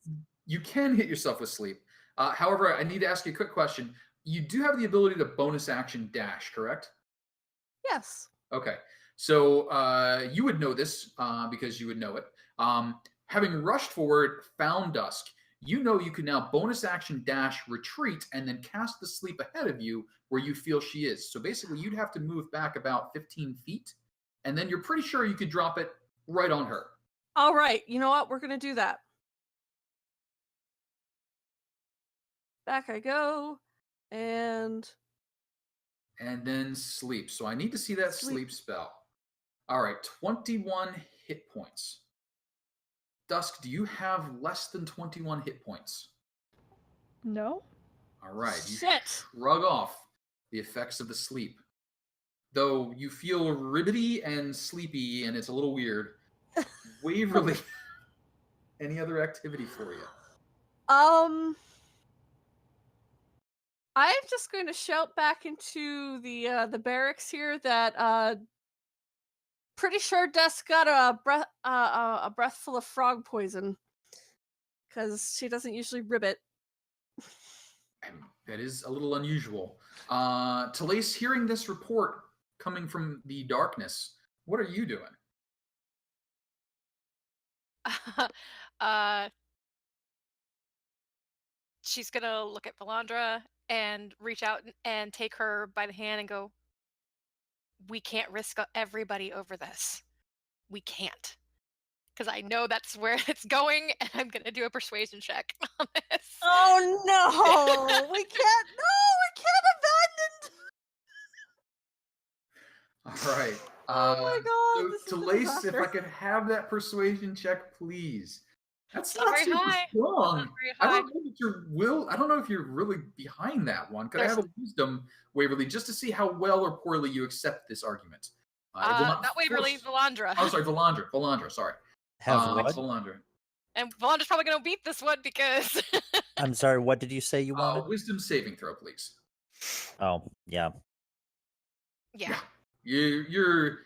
you can hit yourself with sleep. However, I need to ask you a quick question. You do have the ability to bonus action dash, correct? Yes. Okay, so you would know this because you would know it. Having rushed forward, found Dusk, you know you can now bonus action dash, retreat, and then cast the sleep ahead of you where you feel she is. So basically, you'd have to move back about 15 feet, and then you're pretty sure you could drop it right on her. All right. You know what? We're going to do that. Back I go, and then sleep. So I need to see that sleep spell. All right, 21 hit points. Dusk, do you have less than 21 hit points? No. All right, you Shit. shrug off the effects of the sleep. Though you feel ribbity and sleepy, and it's a little weird. Waverly, any other activity for you? I am just going to shout back into the barracks here that pretty sure Dusk got a breath full of frog poison because she doesn't usually ribbit. That is a little unusual. Telaise, hearing this report coming from the darkness, what are you doing? She's gonna look at Valandra and reach out and take her by the hand and go, "We can't risk everybody over this. We can't." because I know that's where it's going, and I'm gonna do a persuasion check on this. Oh no! We can't. No, we can't abandon. All right. Oh my god! This So, is a Telaise, if disaster. I could have that persuasion check, please. That's Not not very super high. strong. Not very I high. don't know if I don't know if you're really behind that one. Could I There's- have a wisdom, Waverly, just to see how well or poorly you accept this argument? It will not Waverly, force- Valandra. Oh, sorry, Valandra. Valandra, sorry. Have what? Valandra. And Valandra's probably gonna beat this one because I'm sorry, what did you say you wanted? Wisdom saving throw, please. Oh, yeah. yeah. You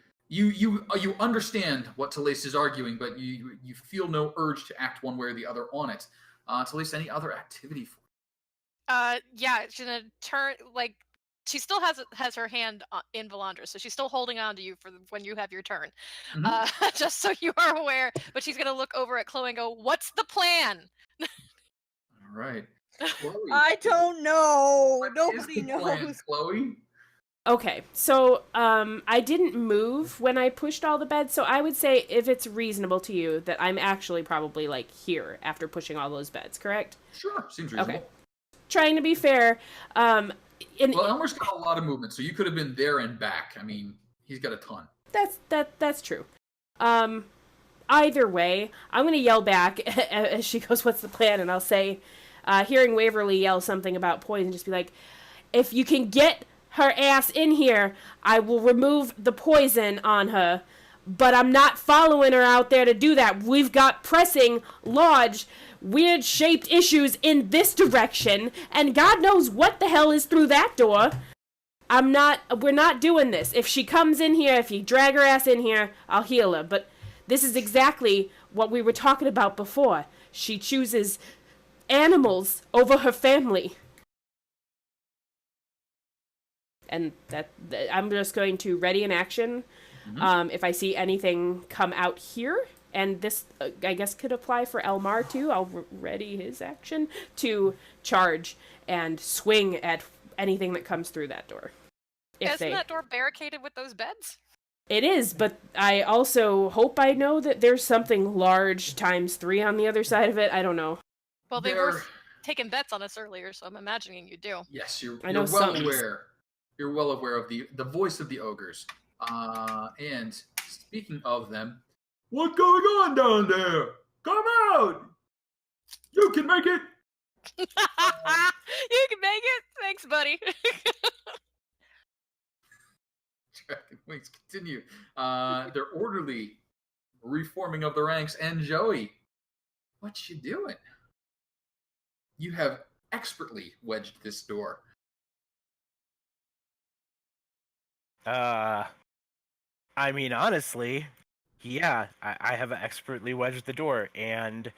understand what Telaise is arguing, but you feel no urge to act one way or the other on it. Telaise, any other activity for you? Yeah, she's gonna turn like she still has her hand in Valandra, so she's still holding on to you for when you have your turn. Mhm. Just so you are aware. But she's gonna look over at Kuhloe and go, "What's the plan?" All right. Kuhloe, I don't know. what is Nobody the plan, knows. Kuhloe? Okay, so I didn't move when I pushed all the beds, so I would say if it's reasonable to you that I'm actually probably like here after pushing all those beds, correct? Sure, seems reasonable. Okay. Trying to be fair, Well, Elmer's got a lot of movement, so you could have been there and back. I mean, he's got a ton. that's true. Either way, I'm gonna yell back as she goes, "What's the plan?" And I'll say, hearing Waverly yell something about poison, just be like, "If you can get her ass in here, I will remove the poison on her. But I'm not following her out there to do that. We've got pressing, large, weird-shaped issues in this direction, and God knows what the hell is through that door. We're not doing this. If she comes in here, if you drag her ass in here, I'll heal her. But this is exactly what we were talking about before. She chooses animals over her family." And that I'm just going to ready an action. If I see anything come out here, and this I guess could apply for Elmar too, I'll ready his action to charge and swing at anything that comes through that door. Isn't that door barricaded with those beds? It is, but I also hope I know that there's something large times 3 on the other side of it. I don't know. Well, they were taking bets on us earlier, so I'm imagining you do. Yes, you're I know well some. aware. You're well aware of the voice of the ogres. And speaking of them, what's going on down there? Come out! You can make it! You can make it! Thanks, buddy. Dragon Wings continue. They're orderly reforming of the ranks. And Joey, what you doing? You have expertly wedged this door. I mean, honestly, yeah, I have expertly wedged the door, and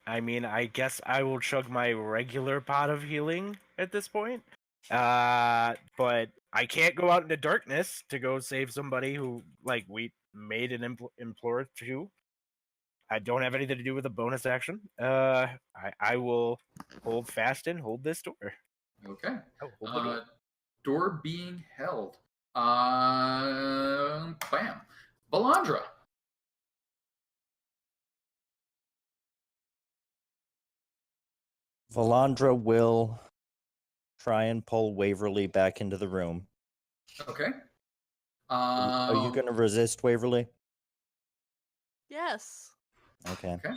I guess I will chug my regular pot of healing at this point. But I can't go out into darkness to go save somebody who, like, we made an implore to. I don't have anything to do with a bonus action. I will hold fast and hold this door. Okay. Hold the door. Door being held. Bam. Valandra. Valandra will try and pull Waverly back into the room. Okay. Are you going to resist, Waverly? Yes. Okay. Okay.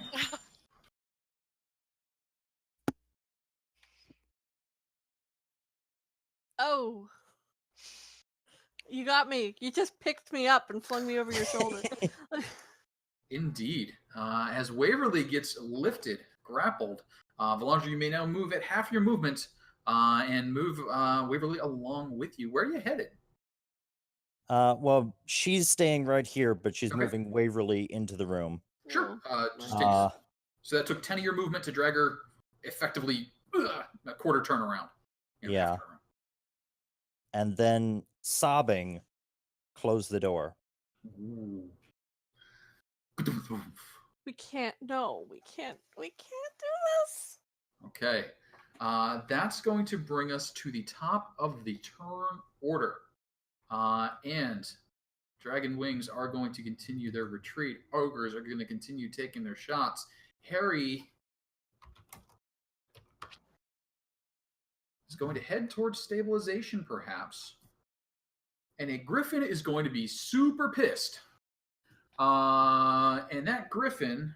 Oh. You got me. You just picked me up and flung me over your shoulder. Indeed. As Waverly gets lifted, grappled, Valandra, you may now move at half your movement and move Waverly along with you. Where are you headed? Well, she's staying right here, but she's Okay. moving Waverly into the room. Sure. Uh, So that took 10 of your movement to drag her effectively a quarter turnaround. Yeah. Half turnaround. And then, sobbing, close the door. Ooh. We can't. No, we can't. We can't do this. Okay. That's going to bring us to the top of the turn order. And Dragon Wings are going to continue their retreat. Ogres are going to continue taking their shots. Harry is going to head towards stabilization, perhaps. And a Griffin is going to be super pissed. And that Griffin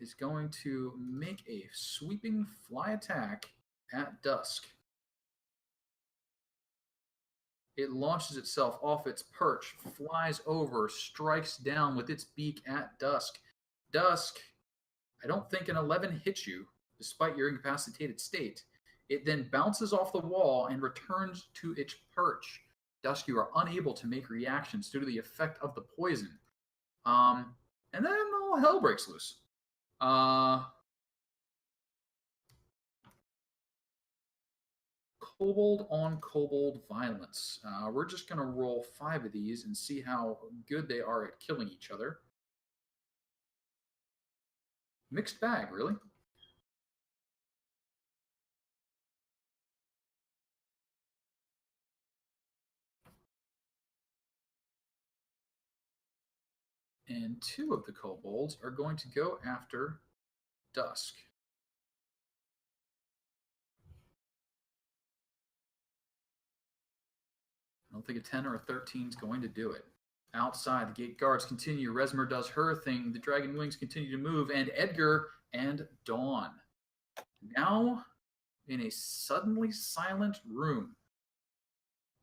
is going to make a sweeping fly attack at Dusk. It launches itself off its perch, flies over, strikes down with its beak at Dusk. Dusk, I don't think an 11 hits you, despite your incapacitated state. It then bounces off the wall and returns to its perch. Dusk, you are unable to make reactions due to the effect of the poison. And then all hell breaks loose. Kobold on kobold violence. We're just going to roll 5 of these and see how good they are at killing each other. Mixed bag, really. And 2 of the kobolds are going to go after Dusk. I don't think a 10 or a 13 is going to do it. Outside, the gate guards continue. Rezmir does her thing. The Dragon Wings continue to move. And Edgar and Dawn. Now, in a suddenly silent room,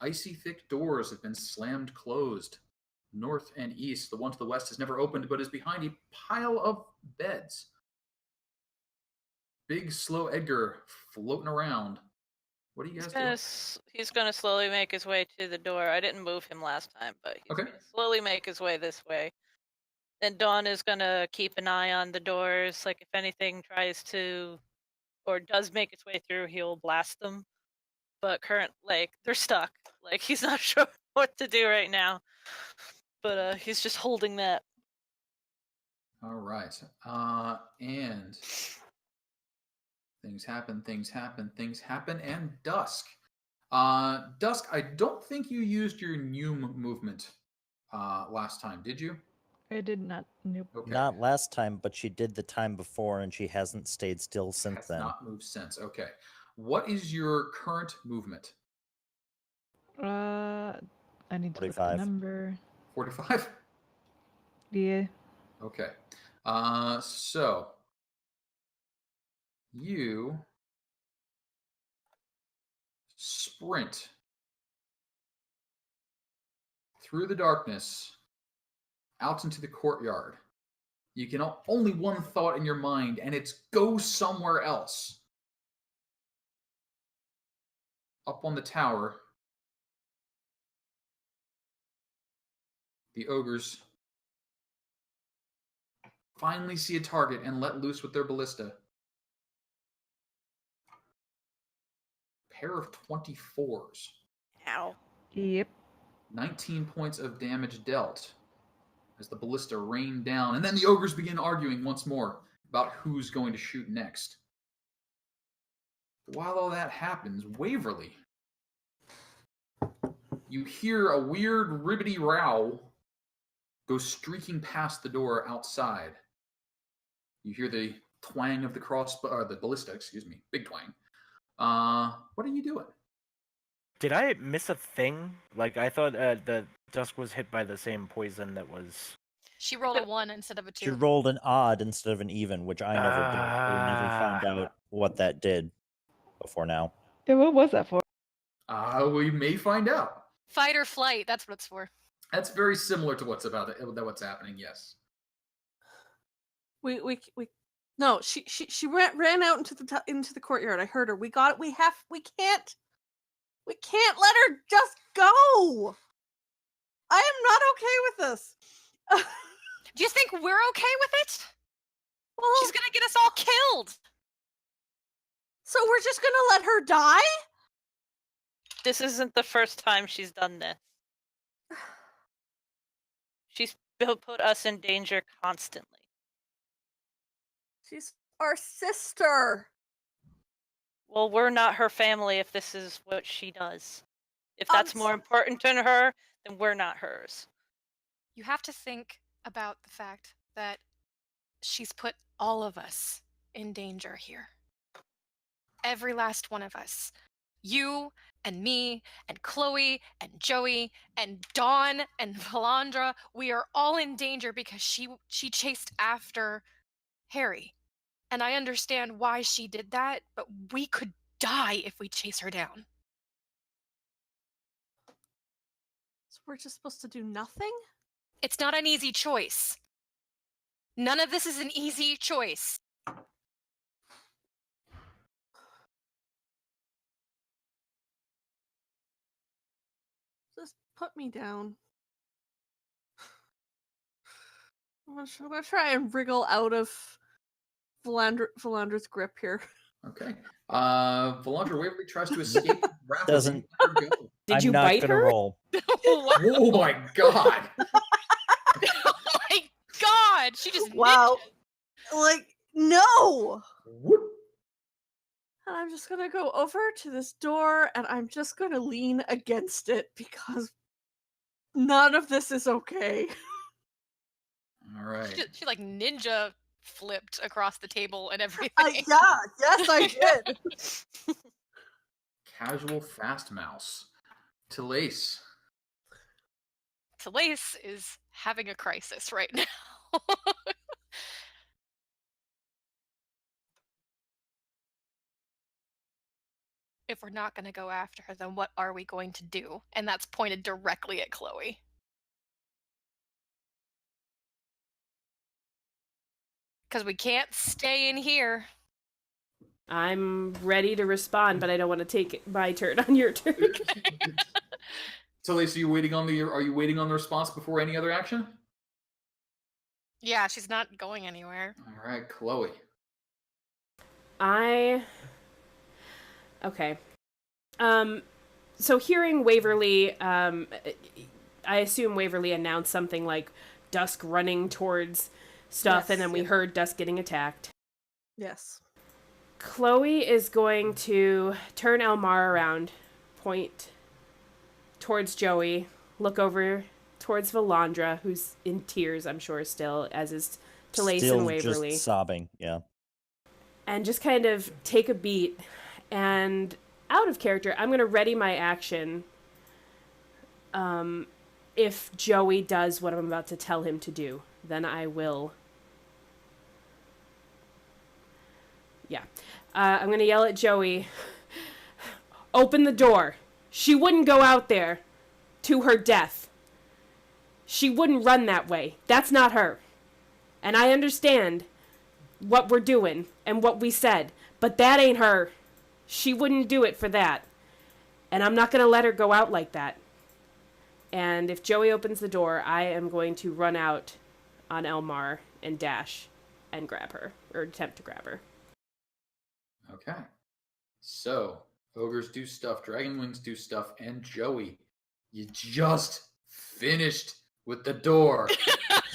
icy thick doors have been slammed closed. North and east. The one to the west has never opened, but is behind a pile of beds. Big, slow Edgar floating around. What are you guys doing? He's gonna slowly make his way to the door. I didn't move him last time, but he's gonna slowly make his way this way. And Dawn is gonna keep an eye on the doors. Like if anything tries to, or does make its way through, he'll blast them. But they're stuck. Like he's not sure what to do right now. But he's just holding that. All right. And things happen, and Dusk. Dusk, I don't think you used your new movement last time, did you? I did not. Nope. Okay. Not last time, but she did the time before, and she hasn't stayed still since then. Not moved since. Okay. What is your current movement? I need to look at the number. 45? Yeah. Okay. So you sprint through the darkness out into the courtyard. You can only one thought in your mind, and it's go somewhere else. Up on the tower, the ogres finally see a target and let loose with their ballista. Pair of 24s. Ow. Yep. 19 points of damage dealt as the ballista rained down. And then the ogres begin arguing once more about who's going to shoot next. While all that happens, Waverly, you hear a weird ribbity row go streaking past the door outside. You hear the twang of the crossbow, or the ballista, big twang. What are you doing? Did I miss a thing? Like, I thought the Dusk was hit by the same poison that was... She rolled a 1 instead of a 2. She rolled an odd instead of an even, which I never did. We never found out what that did before now. Yeah, what was that for? We may find out. Fight or flight, that's what it's for. That's very similar to what's happening, yes. No, she ran out into the courtyard. I heard her. We can't let her just go. I am not okay with this. Do you think we're okay with it? Well, she's gonna get us all killed. So we're just gonna let her die? This isn't the first time she's done this. She's put us in danger constantly. She's our sister. Well, we're not her family if this is what she does. If that's more important to her, then we're not hers. You have to think about the fact that she's put all of us in danger here. Every last one of us. You and me and Chloe and Joey and Dawn and Valandra, we are all in danger because she chased after Harry. And I understand why she did that, but we could die if we chase her down. So we're just supposed to do nothing? It's not an easy choice. None of this is an easy choice. Just put me down. I'm gonna try and wriggle out of Valandra's grip here. Okay. Valandra Waverly tries to escape. Doesn't. Did you I'm not bite gonna her? roll. Oh my god! Oh my god! She just Wow. Like, no! Whoop. And I'm just gonna go over to this door and I'm just gonna lean against it because none of this is okay. All right. She like ninja flipped across the table and everything. Yes, I did. Casual fast mouse. Telaise. Telaise is having a crisis right now. If we're not going to go after her, then what are we going to do? And that's pointed directly at Chloe. Because we can't stay in here. I'm ready to respond, but I don't want to take my turn on your turn. Telaise, are you waiting on the response before any other action? Yeah, she's not going anywhere. All right, Chloe. Okay. So hearing Waverly, I assume Waverly announced something like Dusk running towards stuff, Yes, and then we heard Dusk getting attacked. Yes. Chloe is going to turn Elmar around, point towards Joey, look over towards Valandra, who's in tears, I'm sure, still, as is Telaise Still and Waverly. just sobbing, yeah. And just kind of take a beat, and out of character, I'm going to ready my action if Joey does what I'm about to tell him to do. Then I will... Yeah. I'm going to yell at Joey, open the door. She wouldn't go out there to her death. She wouldn't run that way. That's not her. And I understand what we're doing and what we said, but that ain't her. She wouldn't do it for that. And I'm not going to let her go out like that. And if Joey opens the door, I am going to run out on Elmar and dash and grab her, or attempt to grab her. Okay. So, ogres do stuff, dragonwings do stuff, and Joey, you just finished with the door.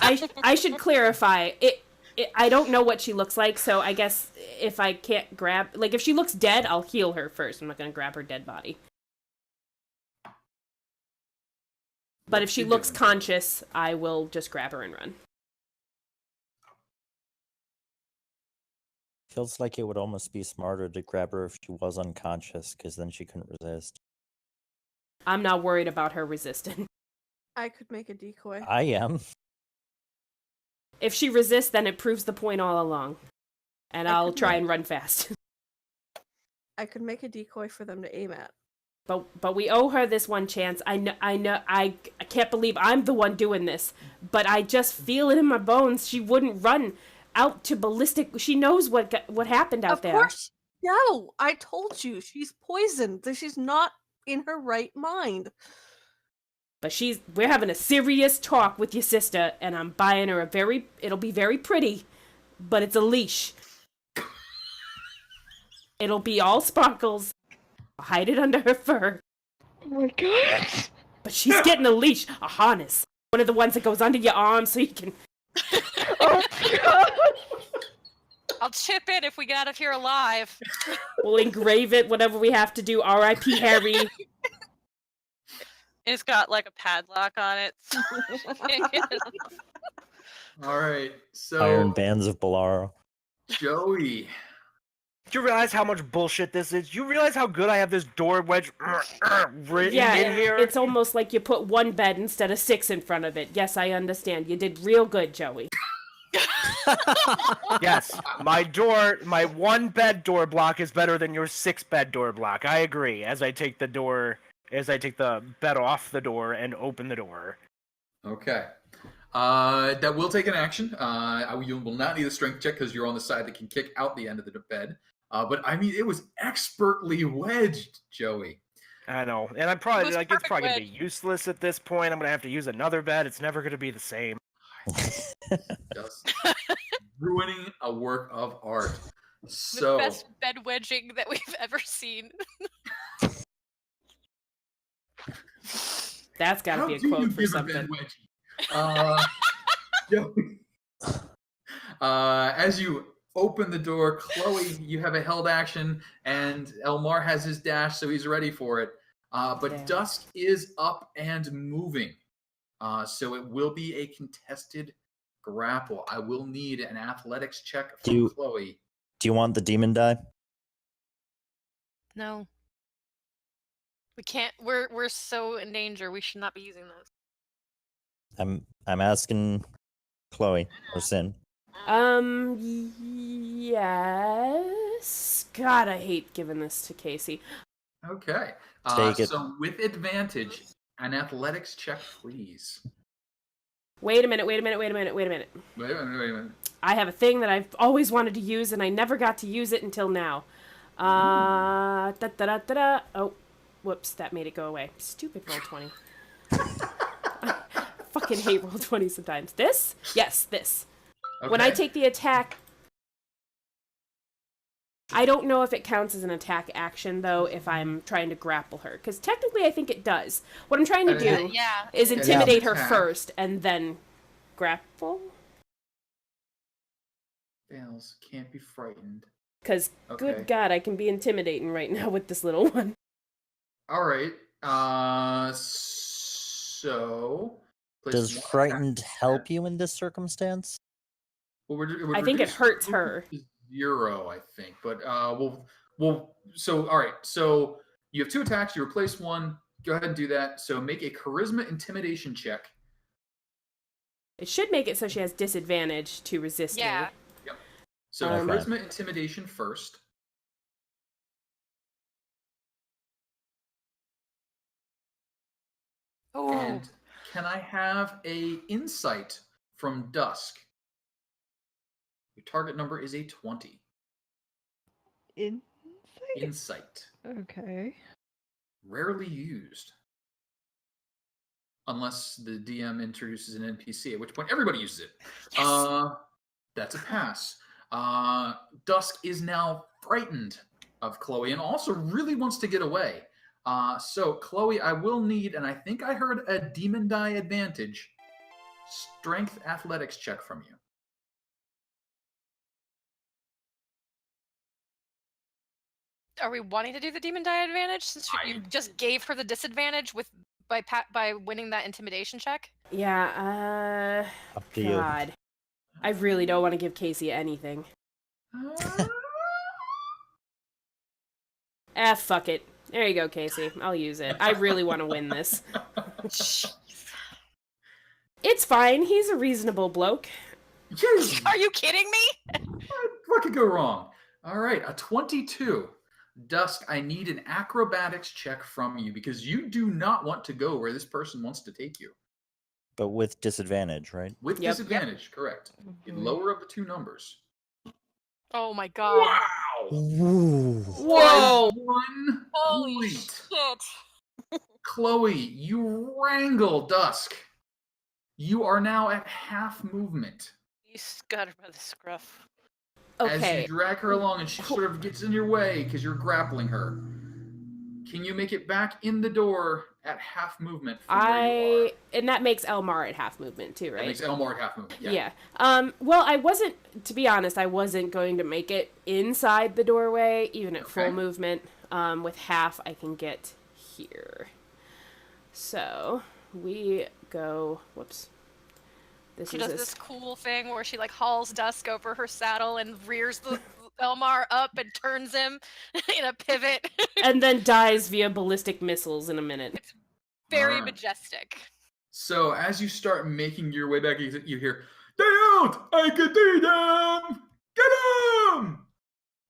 I should clarify. I don't know what she looks like, so I guess if I can't grab... Like, if she looks dead, I'll heal her first. I'm not going to grab her dead body. But if she looks conscious, I will just grab her and run. Feels like it would almost be smarter to grab her if she was unconscious, because then she couldn't resist. I'm not worried about her resisting. I could make a decoy. I am. If she resists, then it proves the point all along. And I'll try and run fast. I could make a decoy for them to aim at. But we owe her this one chance. I know. I can't believe I'm the one doing this, but I just feel it in my bones. She wouldn't run out to ballistic. She knows what happened out there. Of course. No, I told you she's poisoned. She's not in her right mind. But we're having a serious talk with your sister, and I'm buying her it'll be very pretty, but it's a leash. It'll be all sparkles. I'll hide it under her fur. Oh my god. But she's getting a leash, a harness. One of the ones that goes under your arm so you can... Oh my god. I'll chip it if we get out of here alive. We'll engrave it, whatever we have to do. R.I.P. Harry. It's got like a padlock on it. All right, so Iron Bands of Balara. Joey. Do you realize how much bullshit this is? Do you realize how good I have this door wedge written in here? It's almost like you put one bed instead of 6 in front of it. Yes, I understand. You did real good, Joey. Yes, my 1 bed door block is better than your 6 bed door block. I agree. As I take the bed off the door and open the door. Okay. That will take an action. You will not need a strength check because you're on the side that can kick out the end of the bed. But I mean, it was expertly wedged, Joey. I know, and I'm probably It was it's probably gonna perfect be useless at this point. I'm gonna have to use another bed. It's never gonna be the same. Just ruining a work of art. The So best bed wedging that we've ever seen. That's got to how be a do you quote for give a something. bed wedgie? Joey, as you open the door, Kuhloe, you have a held action, and Elmar has his dash, so he's ready for it. But Damn. Dusk is up and moving. So it will be a contested grapple. I will need an athletics check from Kuhloe. Do you want the demon die? No. We can't. We're so in danger. We should not be using those. I'm asking Kuhloe or Sin. Yes. God, I hate giving this to Casey. Okay. Take it. So with advantage, an athletics check, please. Wait a minute. Wait a minute. I have a thing that I've always wanted to use, and I never got to use it until now. Oh, whoops, that made it go away. Stupid Roll20. I fucking hate Roll20 sometimes. This? Yes, this. Okay. When I take the attack... I don't know if it counts as an attack action, though, if I'm trying to grapple her. Because technically I think it does. What I'm trying to do Yeah. is intimidate her Attack. first, and then grapple. Fails, can't be frightened. Because, Okay. good God, I can be intimidating right now with this little one. All right. So place Does one frightened attack. help you in this circumstance? Well, we're I think it reducing hurts the her. to 0, I think. But we'll. So all right. So you have 2 attacks. You replace 1. Go ahead and do that. So make a charisma intimidation check. It should make it so she has disadvantage to resist Yeah. me. So Okay. charisma intimidation first. Oh. And can I have a insight from Dusk? Your target number is a 20. Insight? Insight. Okay. Rarely used. Unless the DM introduces an NPC, at which point everybody uses it. Yes. That's a pass. Dusk is now frightened of Kuhloe and also really wants to get away. So, Kuhloe, I will need, and I think I heard a demon die advantage, strength athletics check from you. Are we wanting to do the demon die advantage since you just gave her the disadvantage by winning that intimidation check? Yeah, Up to you. God. I really don't want to give Casey anything. Fuck it. There you go, Casey. I'll use it. I really want to win this. It's fine. He's a reasonable bloke. Yes. Are you kidding me? What could go wrong? All right, a 22. Dusk, I need an acrobatics check from you because you do not want to go where this person wants to take you. But with disadvantage, right? With Yep. disadvantage, correct. The lower of the 2 numbers. Oh my god. Wow! Ooh. Whoa! By 1 Holy point. shit. Kuhloe, you wrangle Dusk. You are now at half movement. You got her by the scruff. As Okay. you drag her along and she sort of gets in your way because you're grappling her. Can you make it back in the door at half movement from where you are? And that makes Elmar at half movement too, right? That makes Elmore at half movement. Yeah. Yeah. Well, I wasn't, to be honest, I wasn't going to make it inside the doorway, even at full Okay. movement. With half, I can get here. So we go. Whoops. She does this cool thing where she like hauls Dusk over her saddle and rears the Elmar up and turns him in a pivot. And then dies via ballistic missiles in a minute. It's very majestic. So as you start making your way back, you hear, "Stay out! I can see them! Get them!"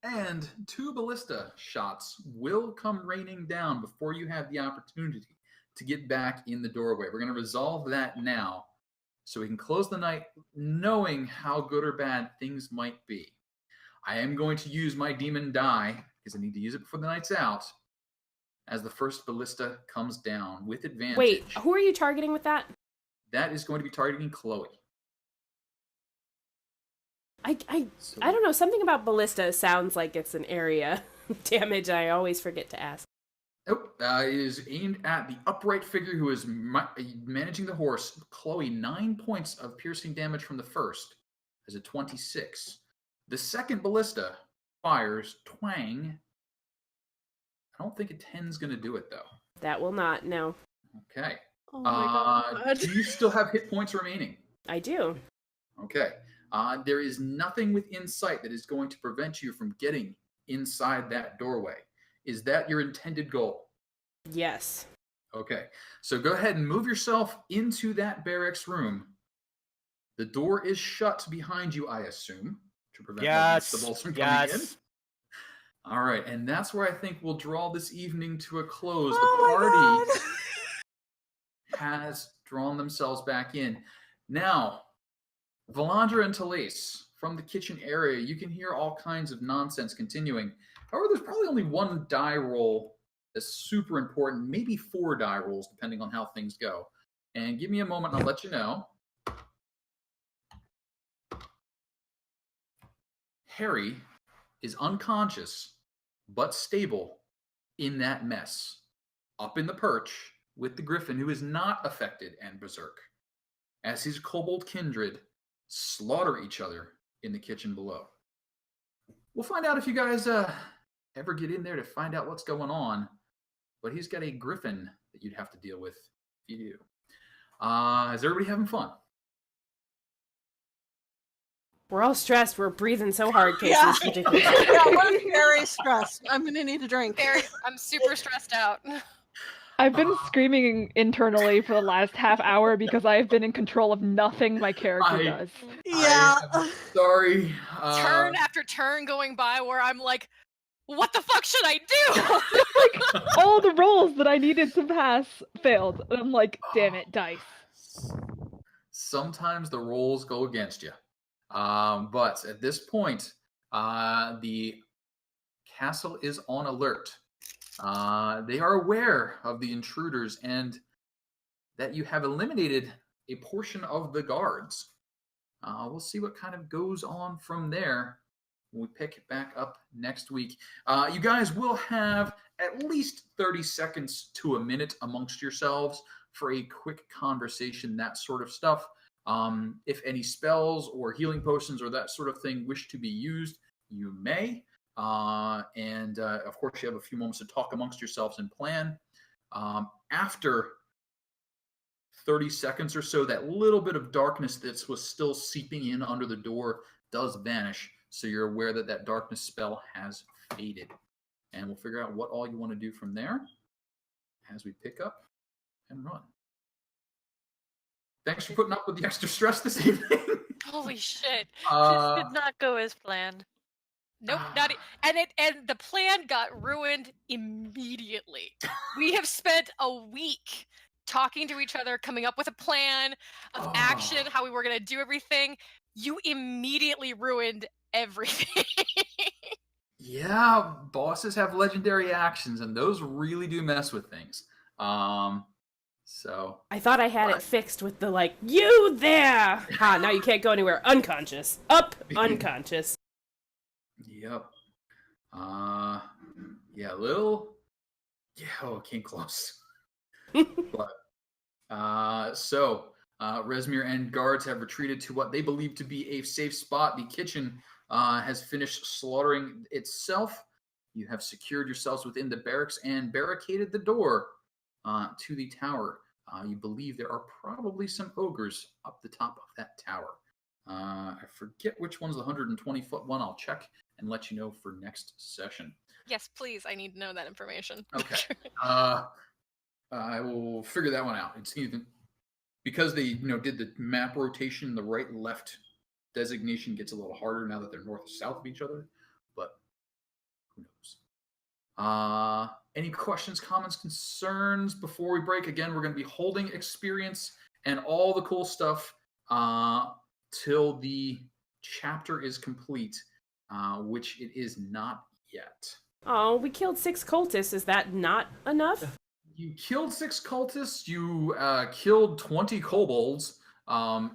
And 2 ballista shots will come raining down before you have the opportunity to get back in the doorway. We're going to resolve that now so we can close the night knowing how good or bad things might be. I am going to use my demon die, because I need to use it before the night's out, as the first ballista comes down with advantage. Wait, who are you targeting with that? That is going to be targeting Kuhloe. I don't know. Something about ballista sounds like it's an area damage. I always forget to ask. Nope. It is aimed at the upright figure who is managing the horse. Kuhloe, 9 points of piercing damage from the first as a 26. The second ballista fires twang. I don't think a 10's going to do it, though. That will not, no. Okay. Oh my god. Do you still have hit points remaining? I do. Okay. There is nothing within sight that is going to prevent you from getting inside that doorway. Is that your intended goal? Yes. Okay. So go ahead and move yourself into that barracks room. The door is shut behind you, I assume, to prevent the bolts from coming in. All right. And that's where I think we'll draw this evening to a close. The party has drawn themselves back in. Now, Valandra and Telaise, from the kitchen area, you can hear all kinds of nonsense continuing. However, there's probably only 1 die roll that's super important, maybe 4 die rolls, depending on how things go. And give me a moment, and I'll let you know. Harry is unconscious, but stable in that mess, up in the perch with the griffin, who is not affected and berserk, as his kobold kindred slaughter each other in the kitchen below. We'll find out if you guys ever get in there to find out what's going on, but he's got a griffin that you'd have to deal with if you do. Is everybody having fun? We're all stressed. We're breathing so hard, Casey. Yeah. It's ridiculous. Yeah, I'm very stressed. I'm gonna need a drink. I'm super stressed out. I've been screaming internally for the last half hour because I have been in control of nothing my character does. Yeah. I'm sorry. Turn after turn going by where I'm like, what the fuck should I do? Like, all the rolls that I needed to pass failed. And I'm like, damn it, dice. Sometimes the rolls go against you. But at this point, the castle is on alert. They are aware of the intruders and that you have eliminated a portion of the guards. We'll see what kind of goes on from there when we pick back up next week. You guys will have at least 30 seconds to a minute amongst yourselves for a quick conversation, that sort of stuff. If any spells or healing potions or that sort of thing wish to be used, you may. And of course, you have a few moments to talk amongst yourselves and plan. After 30 seconds or so, that little bit of darkness that was still seeping in under the door does vanish. So you're aware that that darkness spell has faded. And we'll figure out what all you want to do from there as we pick up and run. Thanks for putting up with the extra stress this evening. Holy shit. This did not go as planned. Nope, and the plan got ruined immediately. We have spent a week talking to each other, coming up with a plan of action, how we were going to do everything. You immediately ruined everything. Yeah, bosses have legendary actions, and those really do mess with things. So I thought I had it fixed with the like, you there! Ha, now you can't go anywhere. Unconscious. Up, unconscious. Yep. Yeah, little. Yeah, oh, it came close. But Rezmir and guards have retreated to what they believe to be a safe spot. The kitchen has finished slaughtering itself. You have secured yourselves within the barracks and barricaded the door. to the tower. You believe there are probably some ogres up the top of that tower. I forget which one's the 120-foot one. I'll check and let you know for next session. Yes, please. I need to know that information. Okay. I will figure that one out. It's even because they did the map rotation. The right-left designation gets a little harder now that they're north and south of each other. But who knows? Any questions, comments, concerns before we break? Again, we're going to be holding experience and all the cool stuff till the chapter is complete, which it is not yet. Oh, we killed 6 cultists. Is that not enough? You killed 6 cultists. You killed 20 kobolds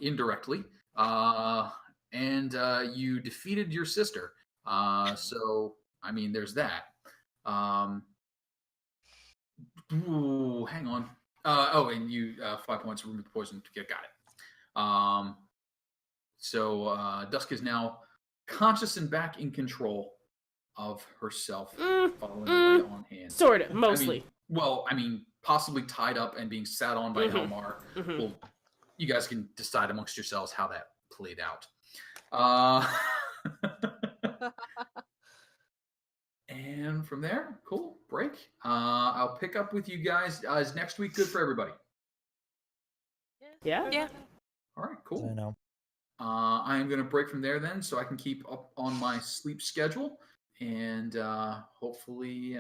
indirectly, and you defeated your sister. So, I mean, there's that. Ooh, hang on. And you 5 points remove the poison. Got it. So Dusk is now conscious and back in control of herself, following the light on hand. Sort of, mostly. I mean, possibly tied up and being sat on by Elmar. Well, you guys can decide amongst yourselves how that played out. And from there, cool, break. I'll pick up with you guys. Is next week good for everybody? Yeah. All right, cool. I know. I am going to break from there then so I can keep up on my sleep schedule. And hopefully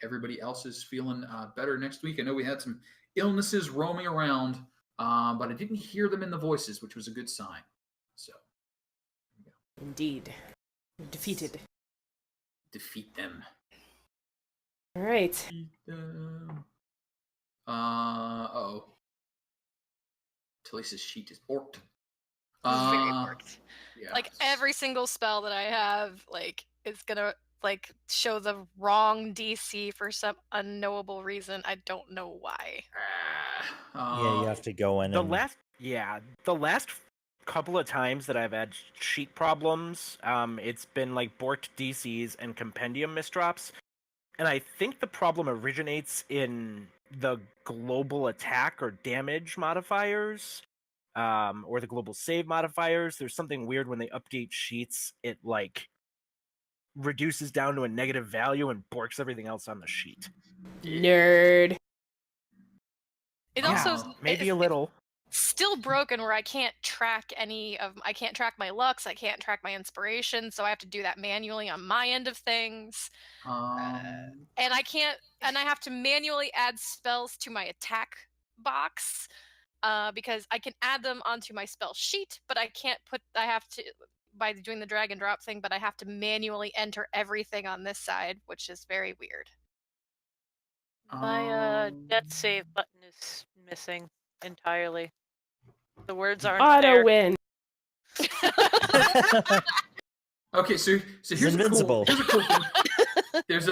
everybody else is feeling better next week. I know we had some illnesses roaming around, but I didn't hear them in the voices, which was a good sign. So, Indeed. Defeated. Defeat them. All right. Defeat them. Uh-oh. Talisa's sheet is orked. Very worked. Yeah. Like every single spell that I have, like, is gonna show the wrong DC for some unknowable reason. I don't know why. Yeah, you have to go in. The last couple of times that I've had sheet problems, it's been like borked DCs and compendium misdrops, and I think the problem originates in the global attack or damage modifiers. Or the global save modifiers. There's something weird when they update sheets. It reduces down to a negative value and borks everything else on the sheet. Nerd. It also maybe a little. Still broken where I can't track I can't track my lux, I can't track my inspiration, so I have to do that manually on my end of things. And I have to manually add spells to my attack box. Because I can add them onto my spell sheet, but I have to, by doing the drag and drop thing, but I have to manually enter everything on this side, which is very weird. My death save button is missing entirely. The words aren't Auto there. win. Okay, so here's invincible. Here's a cool thing. There's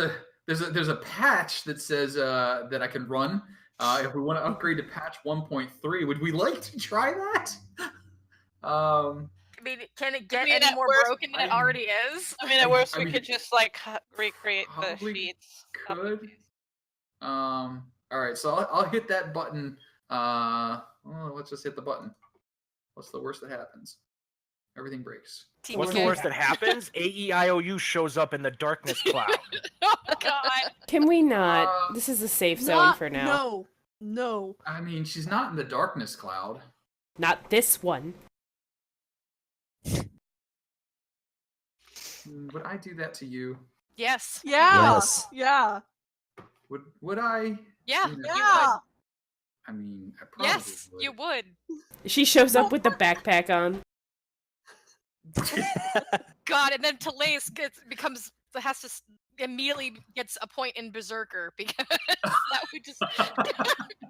a patch that says that I can run. If we want to upgrade to patch 1.3, would we like to try that? I mean, can it get any more broken than it already is? I mean, at worst, we could just recreate the sheets. Could. All right, so I'll hit that button. Let's just hit the button. What's the worst that happens? Everything breaks. What's the worst that happens? AEIOU shows up in the darkness cloud. Oh, God. Can we not? This is a safe zone for now. No. I mean, she's not in the darkness cloud. Not this one. Would I do that to you? Yes. Yeah. Yes. Yeah. Would I? Yeah. You know, Yeah. I mean, I probably Yes, would. you would. She shows up with the backpack on. God, and then Telaise immediately gets a point in Berserker because that would just.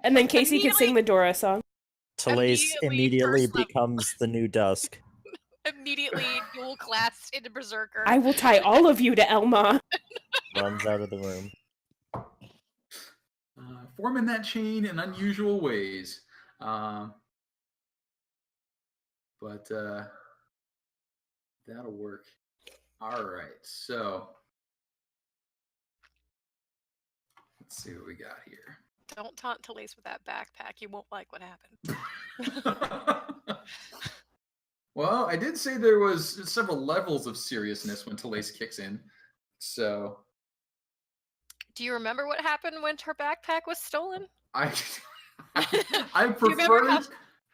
And then Casey could sing the Dora song. Telaise immediately first level. becomes the new Dusk. Immediately dual class into Berserker. I will tie all of you to Elma. Runs out of the room. Forming that chain in unusual ways. But that'll work. All right, so let's see what we got here. Don't taunt Telaise with that backpack. You won't like what happened. Well, I did say there was several levels of seriousness when Telaise kicks in, so. Do you remember what happened when her backpack was stolen? I prefer.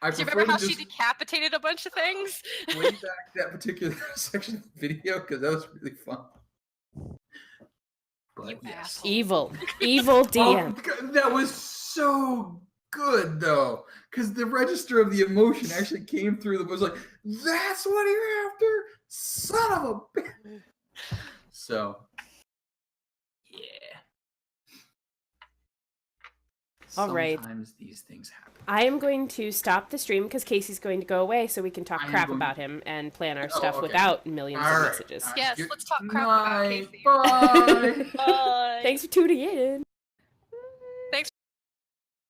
Do you remember how to she decapitated a bunch of things? Play back that particular section of the video because that was really fun. But You asshole. Evil DM. Oh, that was so good though, because the register of the emotion actually came through. That was like, "That's what you're after, son of a bitch." So, yeah. All right. Sometimes these things happen. I am going to stop the stream because Casey's going to go away so we can talk crap about him and plan our stuff without millions of messages. Yes, let's talk crap about Casey. Bye. Bye. Thanks for tuning in.